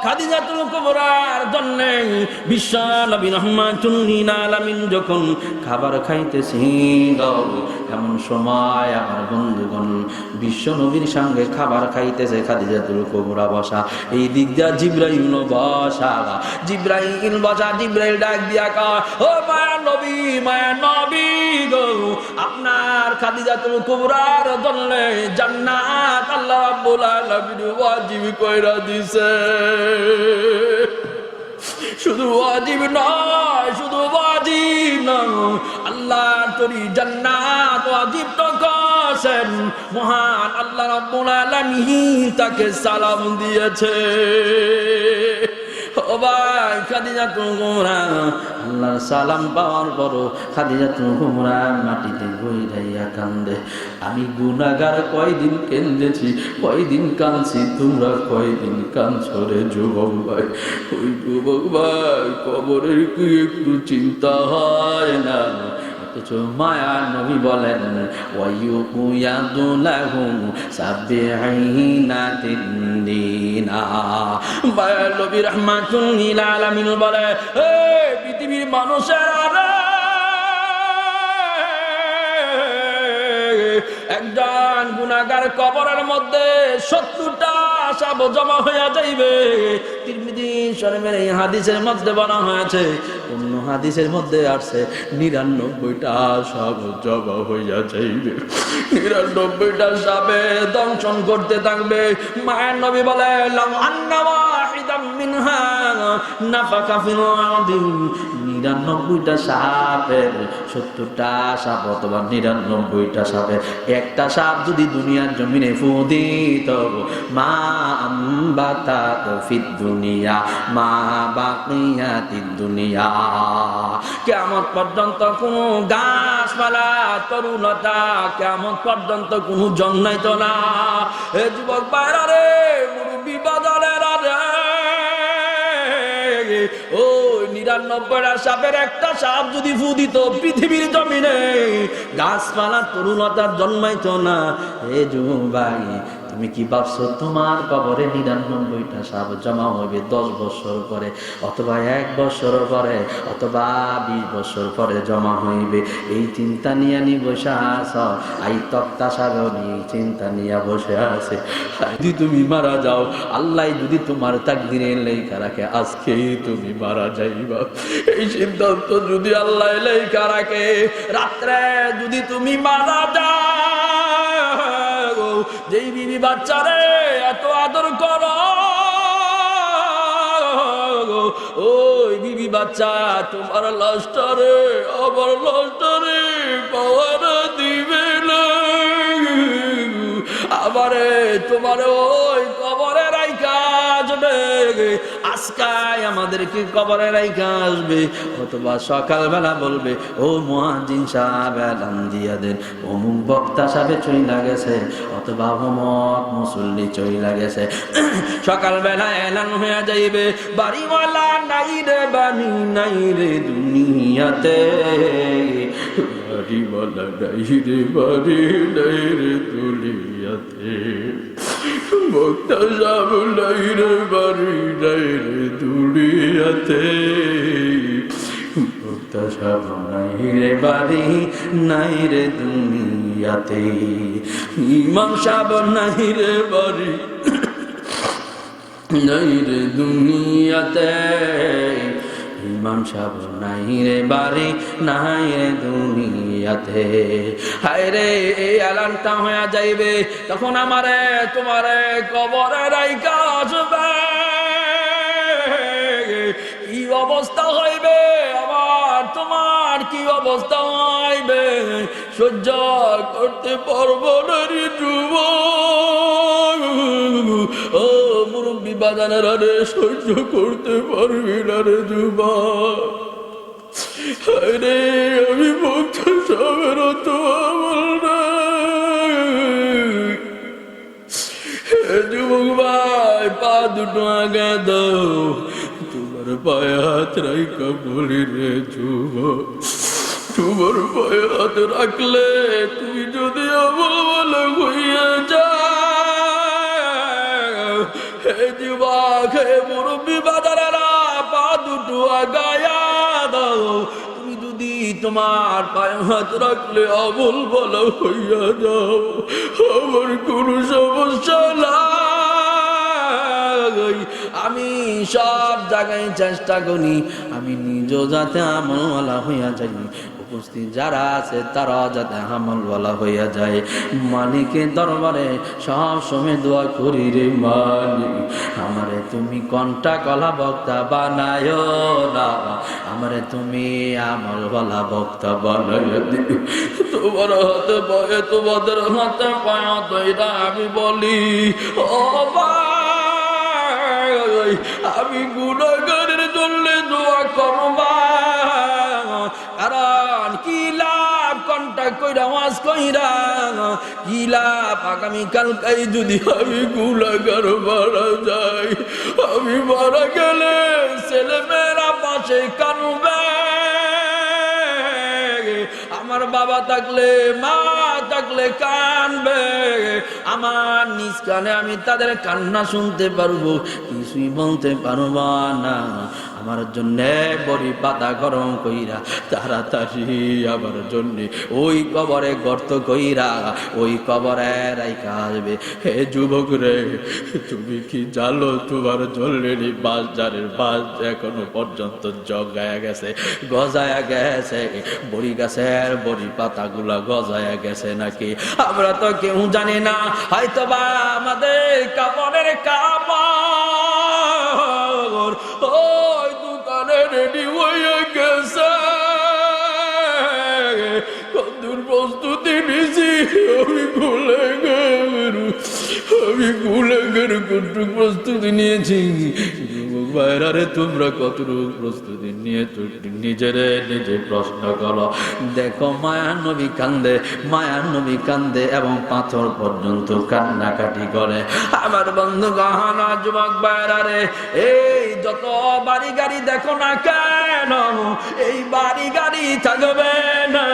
খাদিজাতুল কুবরার জন্য বিশ্ব নবী রাহমাতুল লিল আলামিন যখন খাবার খাইতেছিল, এমন সময় আমার বন্ধুগণ বিশ্ব নবীর সঙ্গে খাবার খাইতেছে খাদিজাতুল কুবরা বসা, এই দিক দিয়া জিবরাইল বসা। জিবরাইল বসা, জিবরাইল ডাক দিয়া কয়, ও মায়া নবী, মায়া নবী গো, আপনার খাদিজাতুল কুবরার জন্য জান্নাত আল্লাহ রাব্বুল আলামিন ওয়াজিব কইরা দিছে। শুধু ওয়াজিব নয়, শুধু ওয়াজিব নয়, আল্লাহর তরি জান্নাত ওয়াজিব তো করেছেন। মহান আল্লাহ রাব্বুল আলামিন তাকে সালাম দিয়েছে। ও ভাই, খাদিজাতুল কুবরা আল্লাহর সালাম পাওয়ার পরও খাদিজাতুল কুবরা মাটিতে গইরাইয়া কান্দে। আমি গুনাহগার কয়দিন কেঁদেছি, কয়দিন কাঁদছি, তোমরা কয়দিন কাঁদছো রে যুবক ভাই? ওই যুবক ভাই, কবরের কি একটু চিন্তা হয় না? অথচ মায়া নবী বলেন, ওয়ায়ুয়াদু লাহুম সাবঈনা তিনদিনা। মায়া নবী রাহমাতুল লিল আলামিন বলে, হে পৃথিবীর মানুষেরা, একজন গুনাহগার কবরের মধ্যে 70টা সাপ জমা হইয়া যাইবে। তিরমিজি শরীফের এই হাদিসের মধ্যে বলা হয়েছে, অন্য হাদিসের মধ্যে আসছে 99টা সাপ জমা হইয়া যাইবে। 99টা সাপে দংশন করতে থাকবে। মায়ের নবী বলে, লাম আন্না ওয়াহিদাম মিনহা নাফাকা ফিল আরদি। 99টা সাপের 70টা সাপ অথবা 99টা সাপের একটা সাপ যদি দুনিয়ার জমিনে ফু দিত, মা আম্বাতাত ফিদ দুনিয়া মা বাকিয়াতিদ দুনিয়া, কিয়ামত পর্যন্ত কোনো গাছপালা, তরুণতা, কিয়ামত পর্যন্ত কোনো জন্মাইতো না। হে যুবক ভাইরা রে, মুরব্বি বাজারেরা রে, ও 99টা সাপের একটা সাপ যদি ফু দিত, পৃথিবীর জমিনে গাছপালা, তরুণতা জন্মাইতো না। হে যুবক ভাই, তুমি কি ভাবছো তোমার কবরে 99টা সাপ জমা হবে 10 বছর পরে, অথবা 1 বছর পরে, অথবা 20 বছর পরে জমা হইবে? এই চিন্তা নিয়ে নি বসে আছ। এই তক্তা সাগর নিয়ে চিন্তা নিয়ে বসে আছে। যদি তুমি মারা যাও, আল্লাহ যদি তোমার তাকদিরে লেখা রাখে আজকেই তুমি মারা যাইবা, এই সিদ্ধান্ত যদি আল্লাহ লেখা রাখে, রাত্রে যদি তুমি মারা যাও, যেই বিবি বাচ্চারে এত আদর করো, ওই বিবি বাচ্চা তোমার লাশটারে আমার লাশটারে পাওয়ার দিবে না, আবারে তোমার ওই কবরে রাইখা আসবে, আজকাই আমাদেরকে কবরে রাইখা আসবে। অথবা সকালবেলা বলবে ও মুয়াজ্জিন সাহেব এলান দিয়া দেন, অমুক বক্তা সাহেব চইলা গেছে, অথবা অমুক মুসল্লি চইলা গেছে। সকালবেলা এলান হয়ে যাইবে বাড়িওয়ালা নাই রে বাড়ি নাই রে দুনিয়াতে, বাড়িওয়ালা নাই রে বাড়ি নাই রে দুনিয়াতে, বক্তা সাহেব নাই রে বাড়ি নাই রে দুনিয়াতে, বক্তা সাহেব নাই রে বাড়ি নাই রে দুনিয়াতে, ইমাম সাহেব নাই রে বাড়ি নাই রে দুনিয়াতে, ইমাম সাহেব নাই রে বাড়ি নাই রে দুনিয়াতে। হায় রে এই এলানটা হয়ে যাইবে, তখন আমারে তোমারে কবরে রাইখা আসবে, কি অবস্থা হইবে আমার তোমার, কি অবস্থা হইবে, সহ্য করতে পারবো না রে যুবক, ও মুরব্বী বাজানেরা রে, সহ্য করতে পারবি না রে যুবক। হায় রে আমি বক্তা সাহেবের তো আমল নাই, যুবক ভাই পা দুটো আগে দাও, তোমার পায়ে হাত রাইখা বলি রে যুবক, তোমার পায়ে হাত রাখলে তুমি যদি আমল বলে হইয়া যাও, হে যুবক হে মুরব্বী বাজারেরা পা দুটো আগায়া দাও, তুমি যদি তোমার পায়ে হাত রাখলে আমল বলা হইয়া যাও, আমার কোনো সমস্যা নাই। আমি সব জায়গায় চেষ্টা করি আমি নিজেও যাতে আমলওয়ালা হইয়া যাই, উপস্থিত যারা আছে তারাও যাতে আমলওয়ালা হইয়া যায়। মালিকের দরবারে সব সময় দোয়া করি রে মালিক, আমারে তুমি কণ্ঠা কলা বক্তা বানায় না, আমারে তুমি আমলওয়ালা বক্তা বানায় দিও। তোমার হাতে পায়ে তোমাদের হাতে পায়ে তৈরা আমি বলি ও ভাই, আমি গুনাহগারের জন্য দোয়া করবা, কারণ কি লাভ কন্টাক্ট কইরা ওয়াজ কইরা, কি লাভ আগামীকালকাই যদি আমি গুনাহগার মারা যাই, আমি মারা গেলে ছেলে মেয়েরা পাশে কানবে, আমার বাবা থাকলে মা থাকলে কানবে, আমার নিজ কানে আমি তাদের কান্না শুনতে পারবো, কিছুই বলতে পারবো না। আমার জন্য বড়ি পাতা গরম কইরা তাড়াতাড়ি আমার জন্য ওই কবরে গর্ত কইরা ওই কবরে রাইখা আসবে। হে যুবক রে, তুমি কি জানো তোমার জলেরই বাজারের বাস এখনো পর্যন্ত জগায়া গেছে, গজায়া গেছে, বড়ি গাছের বড়ি পাতাগুলা গজায়া গেছে নাকি আমরা তো কেউ জানি না, হয়তো বা আমাদের কাপড়ের কাপড় ওই দোকানে রেডি হয়ে গেছে, কদ্দুর প্রস্তুতি নিছি আমি গুলেগের কতটুক প্রস্তুতি নিয়েছি। বাইরে তোমরা কতটুক প্রস্তুতি নিয়ে নিজেরে নিজে প্রশ্ন করো। দেখো মায়ার নবী কান্দে, মায়ার নবী কান্দে এবং পাথর পর্যন্ত কান্নাকাটি করে। আমার বন্ধু গহনা যুবক বাইরে, এই যত বাড়ি গাড়ি দেখো না কেন, এই বাড়ি গাড়ি থাকবে না,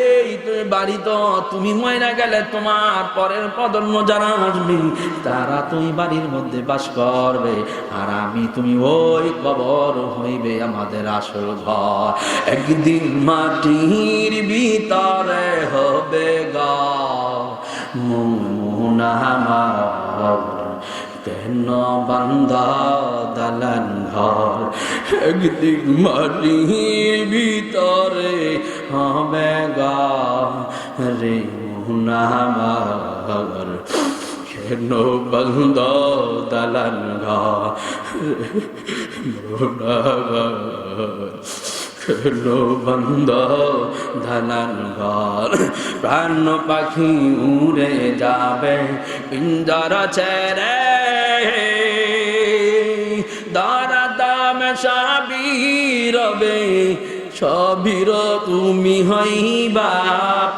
এই বাড়ি তো তুমি ময়না গেলে তোমার পরের প্রজন্ম যারা আসবে তারা তুই বাড়ির মধ্যে বাস করবে, আর আমি তুমি ওই কবর হইবে আমাদের আসল ঘর। একদিন মাটির ভিতরে হবে গা মুনামার, কেন বান্দা দালান ঘর, একদিন মাটির ভিতরে হবে গা রে মুনামার, কেন বান্দা দালান ঘর। খেলো বন্ধ ধানান ঘর, প্রাণ পাখি উড়ে যাবে পিঞ্জরা ছেড়ে, দারা দাম সাবিরবে সবির তুমি হইবা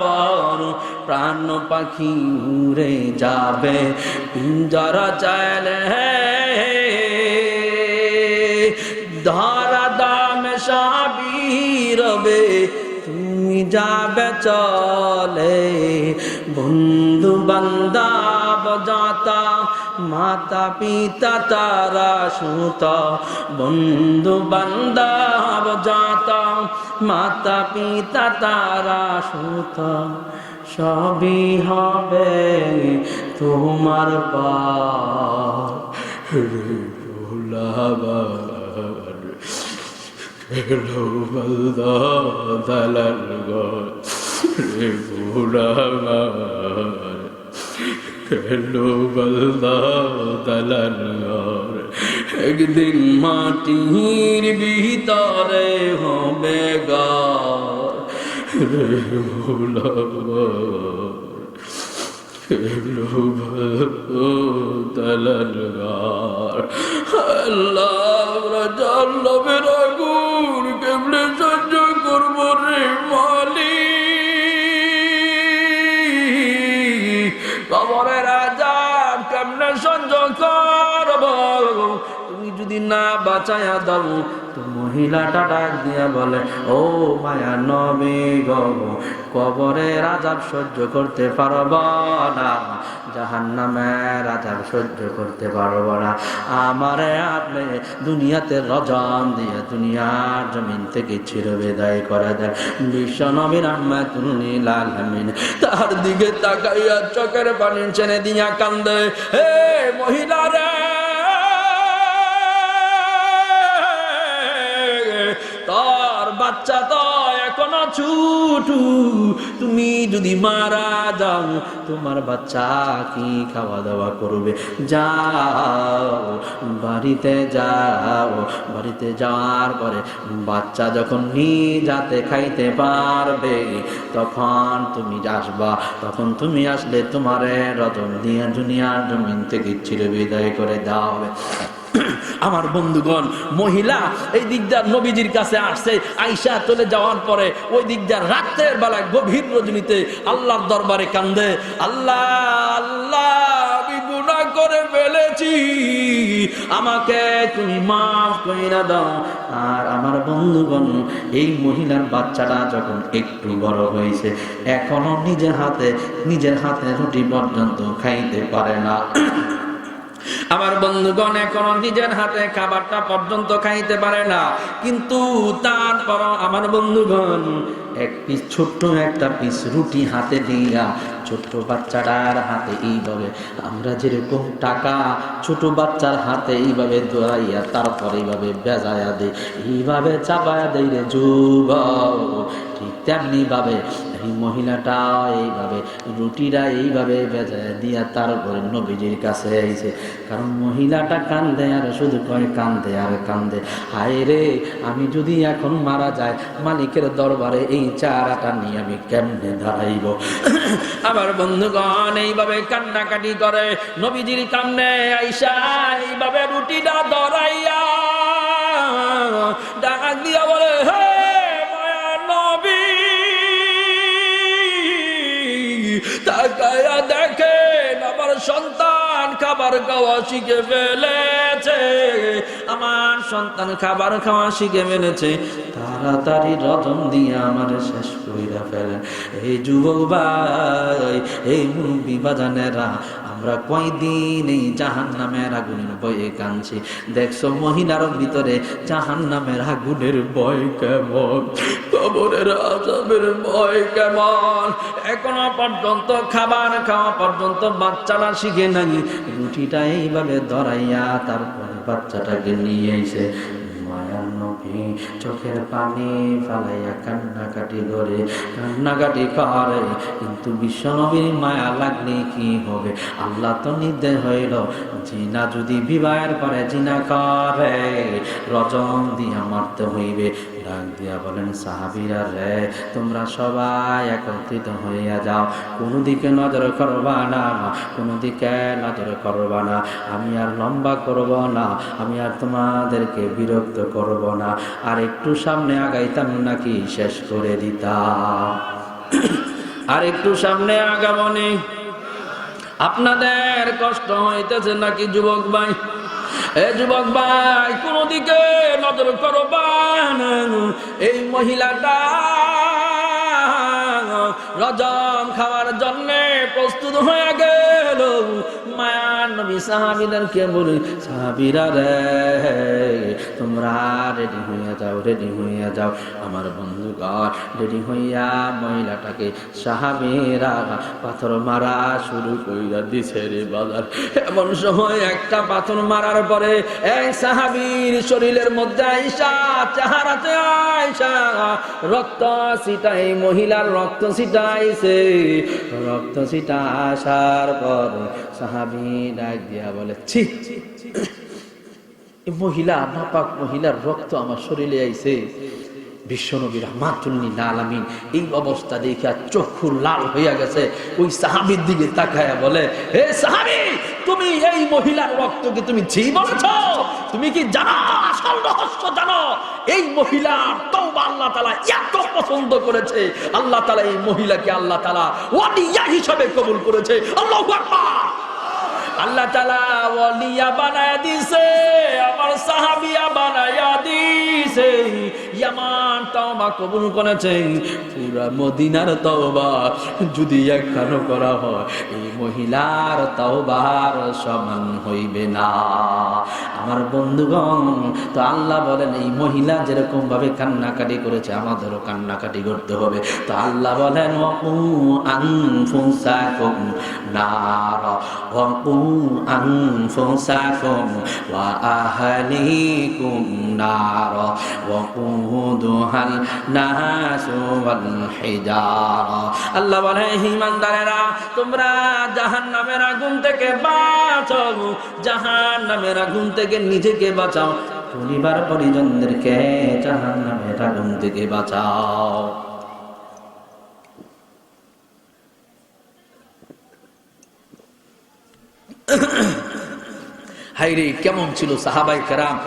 পর, প্রাণ পাখি উড়ে যাবে পিঞ্জরা ছেড়ে, ধরা দাম সাবিরবে তুমি যাবে চলে, বন্ধু বান্ধব যাতা মাতা পিতা তারা সুত, বন্ধু বান্ধব যাতা মাতা পিতা তারা সুত, সবই হবে তোমার পার ভোলাবার, খেলো বলদা দালাল ঘর রে ভোলাবার, খেলো বলদা দালাল ঘর, একদিন মাটির ভিতরে হবে ঘর রে ভোলাবার, খেলো দালাল ঘর। আল্লাহ জান্নাতের আগুন কেমনে সহ্য করব রে মালিক, কবরের আযাব কেমনে সহ্য করব, তুমি যদি না বাঁচায়া দাও। তো মহিলাটা ডাক দিয়া বলে, ও মায়া নবী গো, কবরের আযাব সহ্য করতে পারব না, জাহান্নামের আযাব সহ্য করতে পারব না, আমারে আপনি দুনিয়াতে রজম দিয়ে দুনিয়ার জমিন থেকে চির বিদায় করে দেন। বিশ্ব নবী রাহমাতুল লিল আলামিন তার দিকে তাকাইয়া চোখের পানি ছেড়ে দিয়া কান্দে, হে মহিলা রে, তোর বাচ্চা তো এখনো ছোট, তুমি যদি মারা যাও তোমার বাচ্চা কি খাওয়া দাওয়া করবে, যাও বাড়িতে যাও, বাড়িতে যাওয়ার পরে বাচ্চা যখন নিজ হাতে খাইতে পারবে তখন তুমি আসবা, তখন তুমি আসলে তোমারে রতন দিয়ে দুনিয়ার জমিন থেকে চির বিদায় করে দেওয়া হবে। আমার বন্ধুগণ, মহিলা এই দিকদার নবীজির কাছে আসছে, আয়েশা চলে যাওয়ার পরে ওই দিকদার রাতের বেলায় গভীর রজনীতে আল্লাহর দরবারে কান্দে, আল্লাহ আল্লাহ আমি গুনাহ করে ফেলেছি, আমাকে তুমি মাফ কইরা দাও। আর আমার বন্ধুগণ, এই মহিলার বাচ্চাটা যখন একটু বড় হয়েছে, এখনো নিজের হাতে রুটি পর্যন্ত খাইতে পারে না। আমার বন্ধুগণ, এখনো নিজের হাতে খাবারটা পর্যন্ত খাইতে পারে না, কিন্তু তারপর আমার বন্ধুগণ এক পিস ছোট্ট একটা পিস রুটি হাতে দিয়া ছোট্ট বাচ্চাটার হাতে এইভাবে আমরা যেরকম টাকা ছোট বাচ্চার হাতে এইভাবে দৌড়াইয়া তারপর এইভাবে বেজায়া দেয়, এইভাবে চাপায়া দেয় রে যুবক, ঠিক তেমনি ভাবে এই মহিলাটা এইভাবে রুটিটা এইভাবে বেজায়া দিয়া তারপরে নবীজির কাছে আইছে। কারণ মহিলাটা কান্দে আর শুধু কয় কান্দে আর কান্দে, হায় রে আমি যদি এখন মারা যায় মালিকের দরবারে এই চারাটা নিয়ে আমি কেমনে দাঁড়াইব। আমার বন্ধুগণ এইভাবে কান্নাকাটি করে নবীজির কামনে আইসা এইভাবে রুটিটা ধরাইয়া ডাক দিয়া বলে, হে মায়া নবী, তাকায়া দেখেন আমার সন্তান খাবার খাওয়া শিখে ফেলেছে, আমার সন্তান খাবার খাওয়া শিখে ফেলেছে, তাড়াতাড়ি রতন দিয়ে আমার শেষ কইরা ফেলেন। এই যুবক ভাই, এই মুরব্বি বাজানেরা, আমরা কয়দিন এই জাহান্নামের আগুনের ভয়ে কাঁদছি, দেখছো মহিলার ভিতরে জাহান্নামের আগুনের ভয় কেমন, কবরের আযাবের ভয় কেমন, এখনো পর্যন্ত খাবার খাওয়া পর্যন্ত বাচ্চারা শিখে নাই, রুটিটা এইভাবে ধরাইয়া তারপরে বাচ্চাটাকে নিয়ে এসে মায়ার নবী চোখের পানি ফালাইয়া কান্নাকাটি করে, কান্নাকাটি করে। কিন্তু বিশ্বনবীর মায়া লাগলে কি হবে? আল্লাহ তো নির্দেশ হইল, জিনা যদি বিবাহের পরে জিনা করে রজম দিয়া মারতে হইবে। ডাক দিয়া বলেন, সাহাবীরা রে, তোমরা সবাই একত্রিত হইয়া যাও, কোনো দিকে নজর করবা না, কোনো দিকে নজর করবা না। আমি আর লম্বা করব না, আমি আর তোমাদেরকে বিরক্ত করব না। আর একটু সামনে আগাইতাম নাকি শেষ করে দিতাম। আর একটু সামনে আগামনি। আপনাদের কষ্ট হইতেছে নাকি যুবক ভাই? এ যুবক ভাই, কোন দিকে নজর করবেন? এই মহিলাটা রজম খাওয়ার জন্য প্রস্তুত হয়ে গেল। মায়ার নবী সাহাবীদেরকে বলি, সাহাবীরা রে, তোমরা রেডি হইয়া যাও, রেডি হইয়া যাও। আমার বন্ধুগণ রেডি হইয়া মহিলাটাকে সাহাবীরা পাথর মারা শুরু কইরা দিছে রে বাজার। এমন সময় একটা পাথর মারার পরে এক সাহাবীর শরীরের মধ্যে আইসা, চেহারাতে আইসা রক্ত ছিটাই, মহিলার রক্ত ছিটাইছে। রক্ত ছিটা আসার পর সাহাবী ডাক দিয়া বলে, ছি, মহিলা, নাপাক মহিলার রক্ত আমার শরীরে আইছে। বিশ্বনবী রাহমাতুল লিল আলামিন এই অবস্থা দেখে চক্ষু লাল হইয়া গেছে। ওই সাহাবীর দিকে তাকায়া বলে, হে সাহাবী, তুমি এই মহিলার রক্তকে তুমি ছি বলেছো? তুমি কি জানো আসল রহস্য? জানো এই মহিলার তওবা আল্লাহ তাআলা এত পছন্দ করেছে। আল্লাহ তাআলা এই মহিলাকে আল্লাহ তাআলা ওয়ালিয়া হিসেবে কবুল করেছে। আল্লাহু আকবার। আল্লাহ তাআলা ওয়ালিয়া বানায়া দিয়েছে, আমার সাহাবিয়া বানায়া দিয়েছে। ইয়ামান তওবা কবুল করেছে। পুরা মদিনার তওবা যদি একখানো করা হয়, এই মহিলার তওবার সমান হইবে না। আমার বন্ধুগণ, তো আল্লাহ বলেন এই মহিলা যেরকম ভাবে কান্নাকাটি করেছে, আমাদেরও কান্নাকাটি করতে হবে। তো আল্লাহ বলেন, ওয়াকু আনফুসাকুম নার, ওয়াকু আনফুসাকুম ওয়া আহলিকুম নার, ওয়াকুদুহাল নাসু ওয়াল হিজারা। আল্লাহ বলে, ঈমানদারেরা, তোমরা জাহান্নামের আগুন থেকে বাঁচাও, জাহান্নামের আগুন থেকে নিজেকে বাঁচাও, পরিবার পরিজনদেরকে জাহান্নামের আগুন থেকে বাঁচাও। হায়রে, কেমন ছিল সাহাবায়ে কেরাম!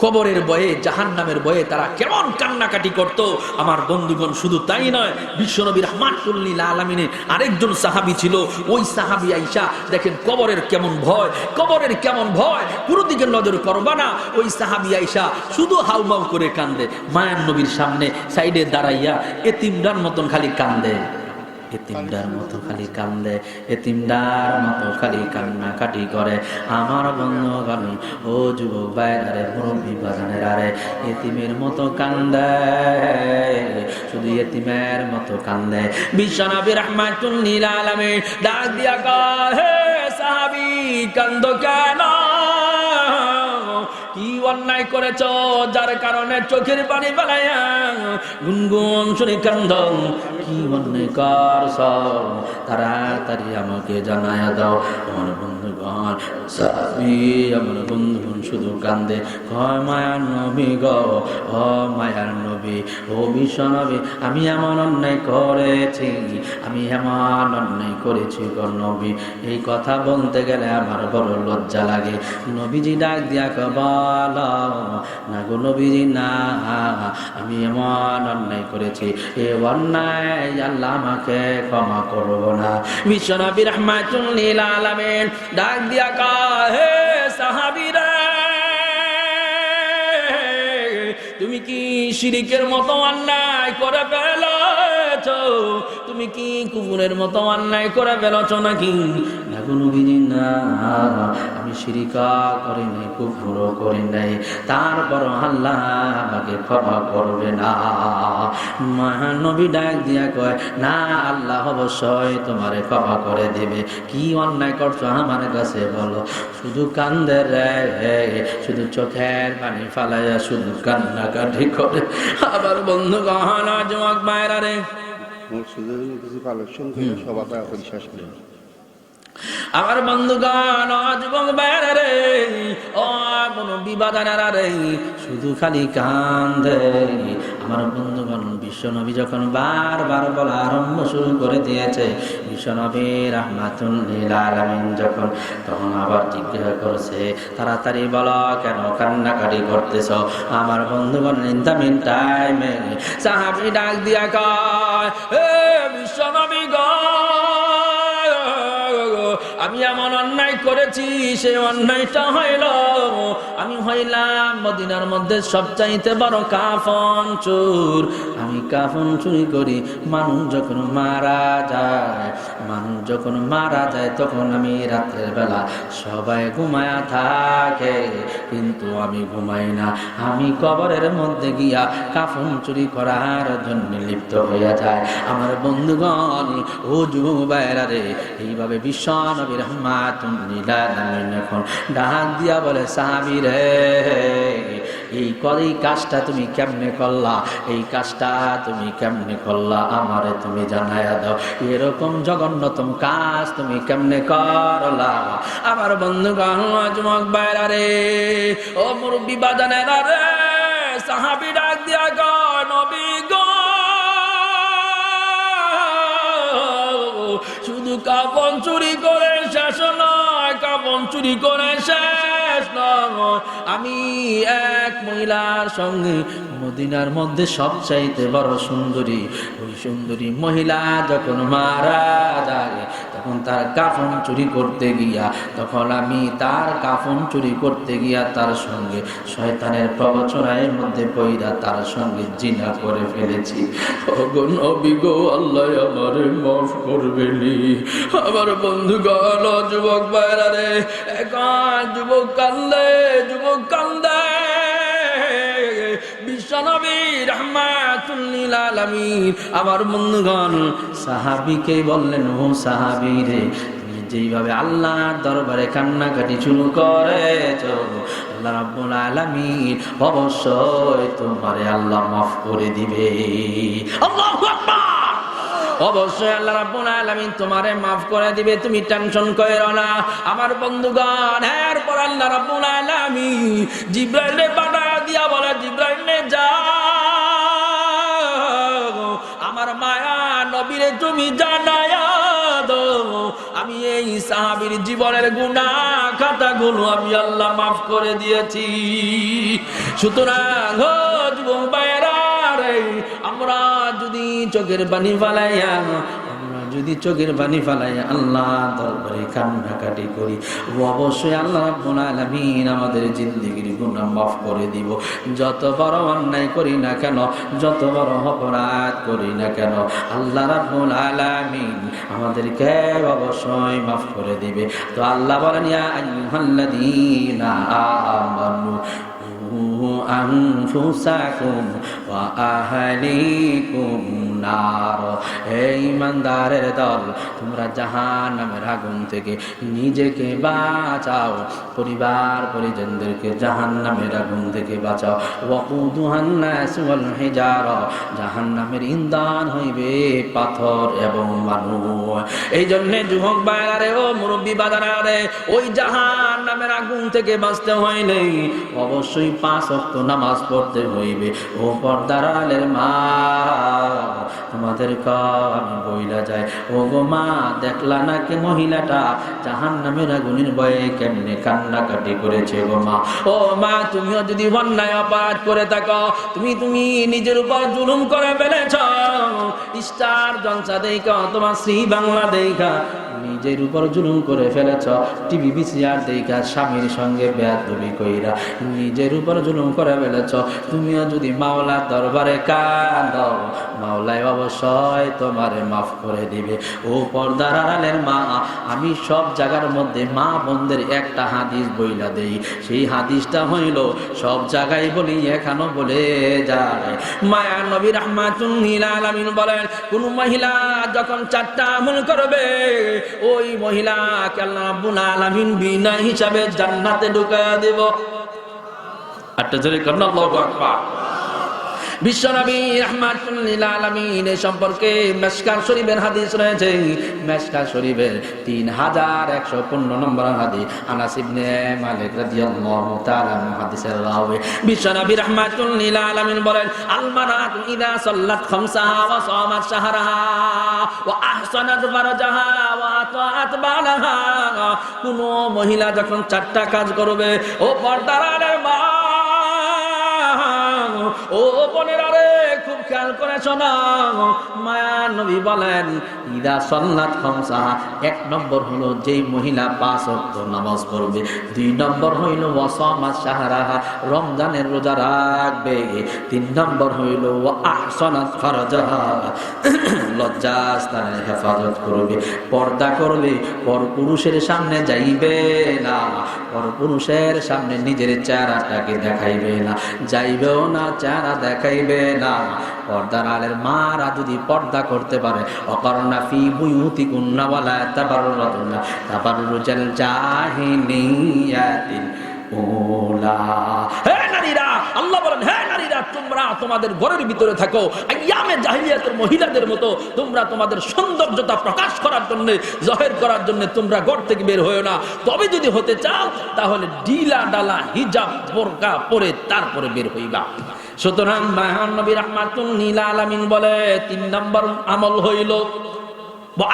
কবরের ভয়ে, জাহান্নামের ভয়ে তারা কেমন কান্নাকাটি করত। আমার বন্ধুগণ, শুধু তাই নয়, বিশ্বনবী রাহমাতুল লিল আলামিনের আরেকজন সাহাবী ছিল। ওই সাহাবী আয়েশা, দেখেন কবরের কেমন ভয়, কবরের কেমন ভয়, পুরো দিকে নজর করবা না। ওই সাহাবী আয়েশা শুধু হাউমাউ করে কান্দে, মায়ার নবীর সামনে সাইডে দাঁড়াইয়া এতিমদার মতন খালি কান্দে, এতিমদার মতো খালি কান্দে, এতিমদার মতো খালি কান্নাকাটি করে। আমার বন্ধুগণ, ও যুবক ভাইরা, মুরব্বী বাজানেরা রে, এতিমের মতো কান্দে, শুধু এতিমের মতো কান্দে। বিশ্বনবী রাহমাতুল লিল আলামিন ডাক দিয়া কয়, হে সাহাবী, কান্দো কেন? কি অন্যায় করেছ যার কারণে চোখের পানি ফেলাইয়া গুনগুন শুনে কান্দ? কি অন্যায় করছ? তাড়াতাড়ি আমাকে জানায়া দাও। আমার বন্ধুগণ, সাহাবী আমার বন্ধুগণ শুধু কান্দে, কয়, মায়ার নবী গো, ও মায়ার নবী, ও বিশ্বনবী, আমি এমন অন্যায় করেছি, আমি এমন অন্যায় করেছি গো নবী। এই কথা বলতে গেলে আমার বড় লজ্জা লাগে। নবীজি ডাক দিয়া বল, না গো নবীজি, না, আমি এমন অন্যায় করেছি, এ অন্যায় আল্লাহ আমাকে ক্ষমা করবো না। বিশ্বনবী রাহমাতুল লিল আলামিন ডাক দিয়া কয়, হে সাহাবীরা, তুমি কি শিরিকের মতো অন্যায় করে ফেলেছো? তুমি কি কুকুরের মতো অন্যায় করে ফেলেছ নাকি? দেখো নবীজি, না, আমি শিরিক করি নাই, কুফরও করি নাই, তারপর আল্লাহ আমাকে ক্ষমা করবে না। মহানবী ডাক দিয়া কয়, না, আল্লাহ অবশ্যই তোমারে ক্ষমা করে দেবে। কি অন্যায় করছো আমার কাছে বলো? শুধু কান্দে রে, শুধু চোখের পানি ফালাইয়া শুধু কান্নাকাটি করে। আবার বন্ধু গহনা জমক মায়েরা রে, আমার বন্ধুগণ যুবক ভাইরা রে, ও বিবাদানারা রে, শুধু খালি কান্দে। আমার বন্ধুগণ, বিশ্বনবী যখন বারবার বলা আরম্ভ শুরু করে দিয়েছে, বিশ্বনবী রাহমাতুল লিল আলামিন যখন, তখন আবার জিজ্ঞাসা করছে, তাড়াতাড়ি বলো কেন কান্নাকাটি করতেছ? আমার বন্ধুগণ, ইন দ্য মিন টাইমে সাহাবী ডাক দিয়া কয়, হে বিশ্বনবী গো, আমি এমন অন্যায় করেছি, সে অন্যায়টা হইল আমি হইলাম মদিনার মধ্যে সবচাইতে বড় কাফন চোর। আমি কাফন চুরি করি। মানুষ যখন মারা যায় তখন আমি রাত্রের বেলা সবাই ঘুমায়া থাকে, কিন্তু আমি ঘুমাই না। আমি কবরের মধ্যে গিয়া কাফন চুরি করার জন্য লিপ্ত হইয়া যায়। আমার বন্ধুগণ, ও যুবক ভাইরা রে, এইভাবে বিশ্ব নবী রাহমাতুল লিল আলামিন এখন ডাক দিয়া বলে, সাহাবী রে, এই কাজটা তুমি কেমনে করলা? এই কাজটা তুমি কেমনে করলা? আমারে তুমি জানায়া দাও, এরকম জঘন্যতম কাজ তুমি কেমনে করলা? আমার বন্ধুগণ, যুবক ভাইরা রে, ও মুরব্বি বাজানেরা রে, সাহাবী ডাক দিয়া কয়, নবী গো, শুধু কাফন চুরি করে শেষ নয়, কাফন চুরি করে শেষ নয়, আমি এক মহিলার সঙ্গে মদিনার মধ্যে সবচাইতে বড় সুন্দরী, ওই সুন্দরী মহিলা যখন মারা যায় তখন তার কাফন চুরি করতে গিয়া, তখন আমি তার কাফন চুরি করতে গিয়া তার সঙ্গে শয়তানের প্রবচনার মধ্যে পইরা তার সঙ্গে জিনা করে ফেলেছি। ওগো নবী গো, আল্লাহ আমারে মাফ করবেনি। আমার বন্ধুগণ, যুবক ভাইরা রে, এখন যুবক কান্দে, যুবক কান্দে। বিশ্বনবী রাহমাতুল লিল আলামিন আমার বন্ধুগণ সাহাবীকে বললেন, ও সাহাবী রে, তুমি যেইভাবে আল্লাহর দরবারে কান্নাকাটি শুরু করেছো, আল্লাহ রাব্বুল আলামিন অবশ্যই তোমারে আল্লাহ মাফ করে দিবে। আল্লাহু আকবার। অবশ্যই আল্লাহ রাব্বুল আলামিন তোমারে মাফ করে দিবে, তুমি টেনশন করো না। আমার বন্ধুগণ, এরপর আল্লাহ রাব্বুল আলামিন জিবরাইলে পাঠায়া দিয়া বলে, জিবরাইলে যাও, আমার মায়া নবীরে তুমি জানায়া দাও, আমি এই সাহাবীর জীবনের গুনাহ খাতাগুলো আমি আল্লাহ মাফ করে দিয়েছি। সুতরাং যুবক ভাইরা রে, আমরা যদি চোখের পানি ফালাইয়া আল্লাহ দরবারে কান্নাকাটি করি, অবশ্যই আল্লাহ রাব্বুল আলামিন আমাদের জিন্দেগির গুনাহ মাফ করে দিব। যত বড় অন্যায় করি না কেন, যত বড় অপরাধ করি না কেন, আল্লাহ রাব্বুল আলামিন আমাদেরকে অবশ্যই মাফ করে দিবে। তো আল্লাহ বলেন, ইয়া আইয়ুহাল্লাযীনা আমানু আনফুসাকুম ওয়া আহলিকুম নার, হে ঈমানদারের দল, তোমরা জাহান্নামের আগুন থেকে নিজেকে বাঁচাও, পরিবার পরিজনদেরকে জাহান্নামের আগুন থেকে বাঁচাও। ওয়াকুদুহান নাস ওয়াল হিজারা, জাহান্নামের ইন্ধন হইবে পাথর এবং মানুষ। এই জন্য যুবক ভাইরা রে, ও মুরব্বি বাজারা রে, ওই জাহান্নামের আগুন থেকে বাঁচতে হইলে অবশ্যই 5 ওয়াক্ত নামাজ পড়তে হইবে। ও পর্দার আলের মা, তোমাদের আমি বইলা যায়, ও গো মা, দেখলা নাকি মহিলাটা জাহান্নামের আগুনের ভয়ে কেমনে কান্নাকাটি করেছে গো মা। ও মা, তুমিও যদি অন্যায় অপরাধ করে থাকো, তুমি নিজের উপর জুলুম করে ফেলেছ, স্টার জলসা দেখা, তোমার শ্রী বাংলা দেখা নিজের উপর জুলুম করে ফেলেছ, টিভি ভিসিআর দেখা স্বামীর সঙ্গে বেয়াদবি কইরা নিজের উপর জুলুম করে ফেলেছ, তুমিও যদি মাওলার দরবারে কাঁদো, মাওলায় অবশ্যই তোমারে মাফ করে দিবে। ও পর্দার আড়ালের মা, আমি সব জায়গার মধ্যে মা বোনদের একটা হাদিস বইলা দেই, সেই হাদিসটা হইল সব জায়গায় বলি, এখানেও বলে যায়। মায়া নবী রাহমাতুল্লিল আলামিন বলেন, কোন মহিলা যখন 4টা আমল করবে, ওই মহিলাকে আল্লাহ রাব্বুল আলামিন বিনা হিসাবে জান্নাতে ঢুকায়া দেব। আটটা জোরে করুন আল্লাহু আকবার। বিশ্বনবী রাহমাতুল্লিল আলামিন সম্পর্কে মিশকাত শরীফের হাদিস রয়েছে। মিশকাত শরীফের 3115 নম্বর হাদিস, আনাস ইবনে মালিক রাদিয়াল্লাহু তাআলা হাদিসের রাওয়ী। বিশ্বনবী রাহমাতুল্লিল আলামিন বলেন, আল মারাতু ইযা সাল্লাত খামসাহা ওয়া সামাত শাহরাহা ওয়া আহসানাত ফারজাহা ওয়া আতাআত বালাহা, কোন মহিলা যখন 4টা কাজ করবে, ও পর্দার আড়ালের মা, ও বোনেরা রে, খুব খেয়াল করে শোনো। মায়া নবী বলেন, ইদা সাল্লাত খামসাহা, 1 নম্বর হলো যেই মহিলা 5 ওয়াক্ত নামাজ পড়বে। 2 নম্বর হইল ওয়া সামাত শাহরাহা, রমজানের রোজা রাখবে। 3 নম্বর হইল ওয়া আহসানাত ফারজাহা, লজ্জাস্থানের হেফাজত করবে, পর্দা করবে, পরপুরুষের সামনে যাইবে না, পরপুরুষের সামনে নিজের চেহারাটাকে দেখাইবে না, যাইবেও না, চেহারা দেখাইবে না। পর্দার আলের মারা যদি পর্দা করতে পারে, অকরনা ফি বুয়ুতিকুন্না ওয়ালা তাবাররুনা তাবাররুজাল জাহিলিয়াতিল উলা। হে নারীরা, আল্লাহ বলেন, হে নারীরা, তোমরা তোমাদের ঘরের ভিতরে থাকো, আইয়ামে জাহিলিয়াতের মহিলাদের মতো তোমরা তোমাদের সৌন্দর্যতা প্রকাশ করার জন্য, জাহির করার জন্য তোমরা ঘর থেকে বের হয়ো না। তবে যদি হতে চাও, তাহলে ঢিলা ডালা হিজাব বোরকা পরে তারপরে বের হইবা। সুতরাং মহান নবী রাহমাতুল্লিল আলামিন বলে, 3 নম্বর আমল হইল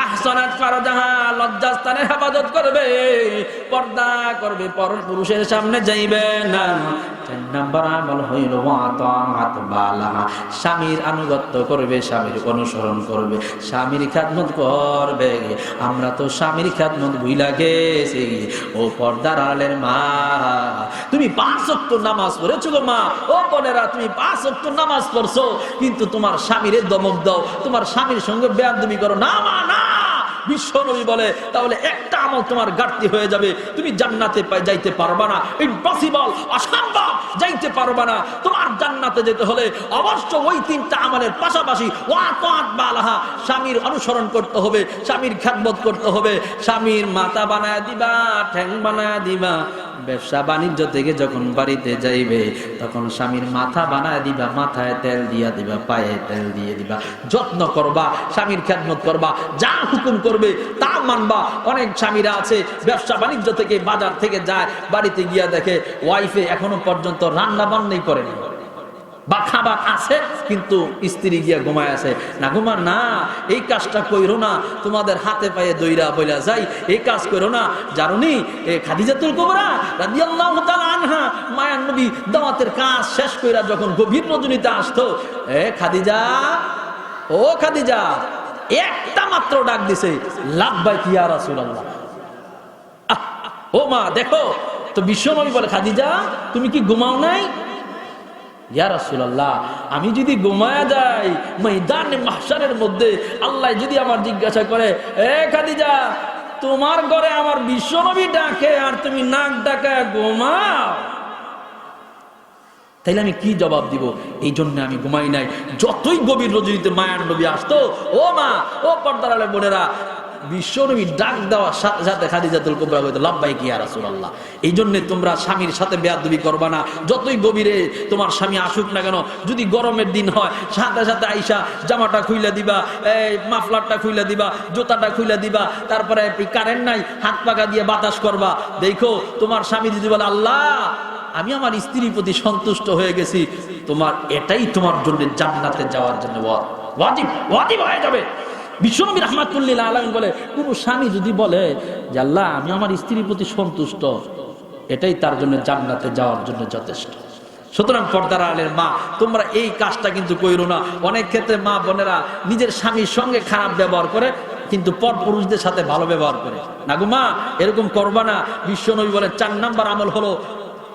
আহসানাত ফারজাহা, লজ্জাস্থানের হেফাজত করবে, পর্দা করবে, পরপুরুষের সামনে যাইবে না। 4 নম্বর আমল হইল ওয়াতাআত বালাহা, স্বামীর আনুগত্য করবে, স্বামীর অনুসরণ করবে, স্বামীর খেদমত করবে। আমরা তো স্বামীর খেদমত ভুইলা গেছি। ও পর্দার আড়ালের মা, তুমি 5 ওয়াক্ত নামাজ পড়েছো গো মা, ও বোনেরা, তুমি 5 ওয়াক্ত নামাজ পড়ছো, কিন্তু তোমার স্বামীর দমক দাও, তোমার স্বামীর সঙ্গে বেয়াদবি করো না। মা না, বিশ্বনবী বলে, তাহলে একটা আমল তোমার ঘাটতি হয়ে যাবে, তুমি জান্নাতে যাইতে পারবা না, ইম্পসিবল, অসম্ভব, যাইতে পারবা না। তোমার জান্নাতে যেতে হলে অবশ্য ওই 3টা আমলের পাশাপাশি ওয়াতাআত বালাহা, স্বামীর অনুসরণ করতে হবে, স্বামীর খেদমত করতে হবে, স্বামীর মাথা বানায় দিবা, ঠ্যাং বানায় দিবা। ব্যবসা বাণিজ্য থেকে যখন বাড়িতে যাইবে, তখন স্বামীর মাথা বানায় দিবা, মাথায় তেল দিয়া দিবা, পায়ে তেল দিয়ে দিবা, যত্ন করবা, স্বামীর খেদমত করবা, যা হুকুম করবে তা মানবা। অনেক স্বামীরা আছে, ব্যবসা বাণিজ্য থেকে বাজার থেকে যায়, বাড়িতে গিয়া দেখে ওয়াইফে এখনো পর্যন্ত রান্না বান্নাই করেনি, বা খাবার আছে কিন্তু স্ত্রী গিয়া ঘুমায় আছে। না ঘুমান না, এই কাজটা কইরো না, তোমাদের হাতে পায়ে দইরা বইলা যাই, এই কাজ কইরো না। জানুনি খাদিজাতুল কুবরা রাদিয়াল্লাহু তাআলা আনহা, মায়ার নবী দাওয়াতের কাজ শেষ কইরা যখন গভীর রজনীতে আসতো, খাদিজা, ও খাদিজা, একটা মাত্র ডাক দিছে, লাব্বাইক ইয়া রাসূলুল্লাহ। ও মা দেখো তো, বিশ্বনবী বলে, খাদিজা তুমি কি ঘুমাও নাই? ইয়া রাসূলুল্লাহ, আমি যদি ঘুমায়া যাই ময়দানে মাহশারের মধ্যে, আল্লাহ যদি আমার জিজ্ঞাসা করে, খাদিজা তোমার ঘরে আমার বিশ্বনবী ডাকে আর তুমি নাক ডাকা ঘুমাও, তাইলে আমি কি জবাব দিব? এই জন্য আমি ঘুমাই নাই। যতই গভীর রজনীতে মায়ার নবী আসতো, ও মা, ও পর্দার আলের বোনেরা, বিশ্বনবী ডাক দেওয়ার সাথে সাথে খাদিজাতুল কুবরা বলতো, লাব্বাইক ইয়া রাসূলুল্লাহ। এই জন্য তোমরা স্বামীর সাথে বেয়াদবি করবা না, যতই গভীরে তোমার স্বামী আসুক না কেন। যদি গরমের দিন হয়, সাথে সাথে আইসা জামাটা খুইলা দিবা, মাফলারটা খুইলা দিবা, জুতাটা খুইলা দিবা, তারপরে কারেন্ট নাই, হাত পাকা দিয়ে বাতাস করবা। দেখো তোমার স্বামী যদি বলে, আল্লাহ আমি আমার স্ত্রীর প্রতি সন্তুষ্ট হয়ে গেছি, তোমার এটাই তোমার জন্য জান্নাতে যাওয়ার জন্য ওয়াজিব, ওয়াজিব হয়ে যাবে। বিশ্বনবী রাহমাতুল্লিল আলামিন বলে, কোন স্বামী যদি বলে যে আল্লাহ আমি আমার স্ত্রীর প্রতি সন্তুষ্ট, এটাই তার জন্য জান্নাতে যাওয়ার জন্য যথেষ্ট। সুতরাং পর্দার আলের মা, তোমরা এই কাজটা কিন্তু কইরো না। অনেক ক্ষেত্রে মা বোনেরা নিজের স্বামীর সঙ্গে খারাপ ব্যবহার করে, কিন্তু পর পুরুষদের সাথে ভালো ব্যবহার করে। না গো মা, এরকম করবা না। বিশ্বনবী বলে, 4 নাম্বার আমল হলো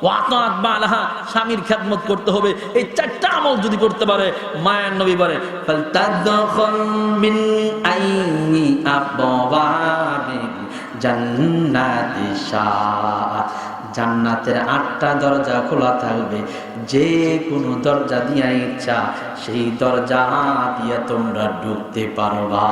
ওয়াতাত বালাহা, স্বামীর খেদমত করতে হবে। এই চারটা আমল যদি করতে পারে, মায়ের নবী বলে ফালতাদখুল মিন আইয়ি আবওয়াবিল জান্নাতি শাআ, জান্নাতের 8টা দরজা খোলা থাকবে, যে কোনো দরজা দিয়ে ইচ্ছা সেই দরজা দিয়ে তোমরা ঢুকতে পারবা,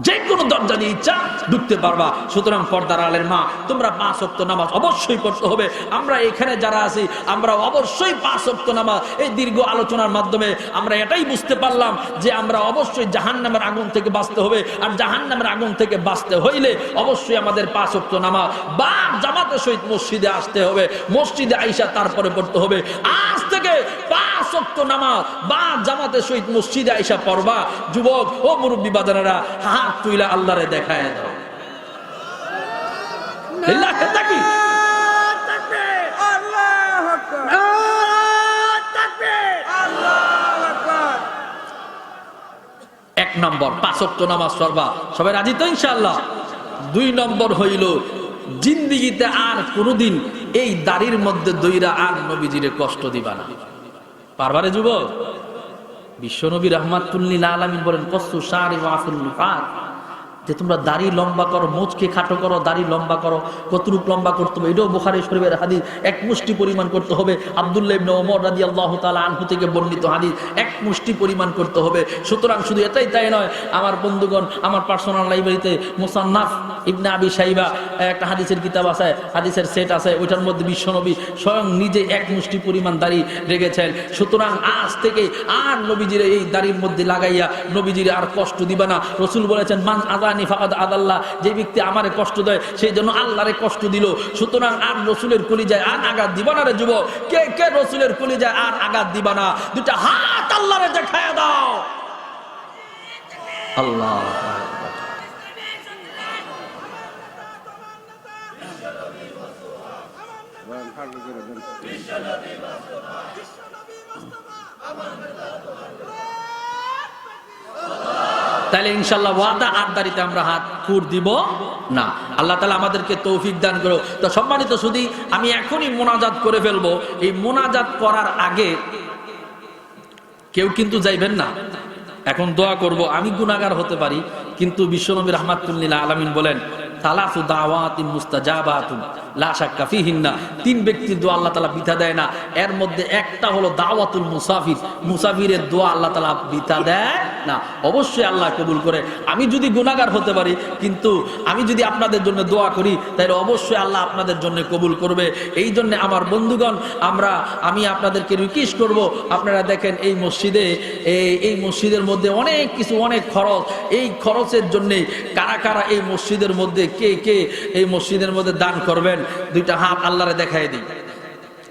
যে কোনো দরজা দিয়ে ইচ্ছা ঢুকতে পারবা। সুতরাং পর্দার আলের মা, তোমরা 5 ওয়াক্ত নামাজ অবশ্যই পড়তে হবে। আমরা এখানে যারা আছি আমরা অবশ্যই 5 ওয়াক্ত নামাজ, এই দীর্ঘ আলোচনার মাধ্যমে আমরা এটাই বুঝতে পারলাম যে আমরা অবশ্যই জাহান্নামের আগুন থেকে বাঁচতে হবে। আর জাহান্নামের আগুন থেকে বাঁচতে হইলে অবশ্যই আমাদের 5 ওয়াক্ত নামাজ বা জামাতের সহিত মসজিদে আসতে হবে, মসজিদে আইসা তারপরে পড়তে হবে। আজ থেকে 5 ওয়াক্ত নামাজ বা জামাতের সহিত মসজিদে আইসা পড়বা। যুবক ও মুরব্বী বাজানেরা, হাত তুইলা আল্লাহরে দেখায় দাও। লিল্লাহি তাকবীর, আল্লাহু আকবার, আল্লাহু তাকবীর, আল্লাহু আকবার। 1 নম্বর 5 ওয়াক্ত নামাজ পড়বা। সবাই রাজি তো ইনশাআল্লাহ? 2 নম্বর হইল, জিন্দেগিতে আর কোনোদিন এই দাড়ির মধ্যে দইরা আর নবীজিরে কষ্ট দিবা না। পারবারে যুবক? বিশ্বনবী রাহমাতুল লিল আলামিন বলেন কসু শারি ওয়াফিল লিফাত, যে তোমরা দাড়ি লম্বা করো, মোচকে খাটো করো, দাড়ি লম্বা করো। কতটুক লম্বা করতে হবে এটাও বুখারী শরীফের হাদিস, 1 মুষ্টি পরিমাণ করতে হবে। আব্দুল্লাহ ইবনে ওমর রাদিয়াল্লাহু তাআলা আনহু থেকে বর্ণিত হাদিস, 1 মুষ্টি পরিমাণ করতে হবে। সুতরাং শুধু এটাই তাই নয়, আমার বন্ধুগণ, আমার পার্সোনাল লাইব্রেরিতে মুসান্নাফ ইবনে আবি শাইবা একটা হাদিসের কিতাব আছে, হাদিসের সেট আছে, ওইটার মধ্যে বিশ্বনবী স্বয়ং নিজে 1 মুষ্টি পরিমাণ দাড়ি রেখেছেন। সুতরাং আজ থেকে আর নবীজির এই দাড়ির মধ্যে লাগাইয়া নবীজির আর কষ্ট দিবা না। রাসূল বলেছেন মান আযানি ফাকাদ আদাল্লাহ, যে ব্যক্তি আমারে কষ্ট দেয় সেই জন্য আল্লাহরে কষ্ট দিল। সুতরাং আর রাসূলের কলিজায় আর আঘাত দিবা না রে যুবক। কে কে রাসূলের কলিজায় আর আঘাত দিবা না? দুটা হাত আল্লাহরে দেখায় দাও। আল্লাহ তাহলে ইনশাআল্লাহ ওয়াদা, আর দাড়িতে আমরা হাত খুর দিব না। আল্লাহ তাআলা আমাদেরকে তৌফিক দান করো। তো সম্মানিত সুধী, আমি এখনই মোনাজাত করে ফেলবো। এই মোনাজাত করার আগে কেউ কিন্তু যাইবেন না। এখন দোয়া করব। আমি গুনাহগার হতে পারি, কিন্তু বিশ্বনবী রাহমাতুল লিল আলামিন বলেন সালাসু দাওয়াতিন মুস্তাজাবাতুন লা শাক্কা ফিহিন্না, 3 ব্যক্তির দোয়া আল্লাহ তাআলা বৃথা দেয় না। এর মধ্যে একটা হলো দাওয়াতুল মুসাফির, মুসাফিরের দোয়া আল্লাহ তাআলা বৃথা দেয় না, অবশ্যই আল্লাহ কবুল করে। আমি যদি গুনাহগার হতে পারি, কিন্তু আমি যদি আপনাদের জন্য দোয়া করি তাহলে অবশ্যই আল্লাহ আপনাদের জন্য কবুল করবে। এই জন্য আমার বন্ধুগণ, আমি আপনাদেরকে রিকোয়েস্ট করব, আপনারা দেখেন এই মসজিদের মধ্যে অনেক কিছু, অনেক খরচ। এই খরচের জন্য কারা কারা এই মসজিদের মধ্যে কে কে এই মসজিদের মধ্যে দান করবেন? 2টা হাত আল্লাহরে দেখাই দিই,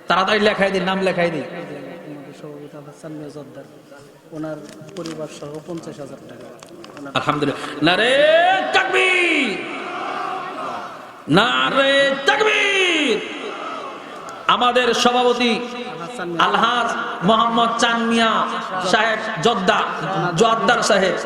তাড়াতাড়ি লেখাই দিই, নাম লেখাই দিই। ওনার পরিবার সহ 50,000 টাকা। আলহামদুলিল্লাহ, নারে তাকবীর, নারে তাকবীর। আমাদের সভাপতি আলহাজ মোহাম্মদ চান মিয়া সাহেব, জোয়াদ্দার সাহেব,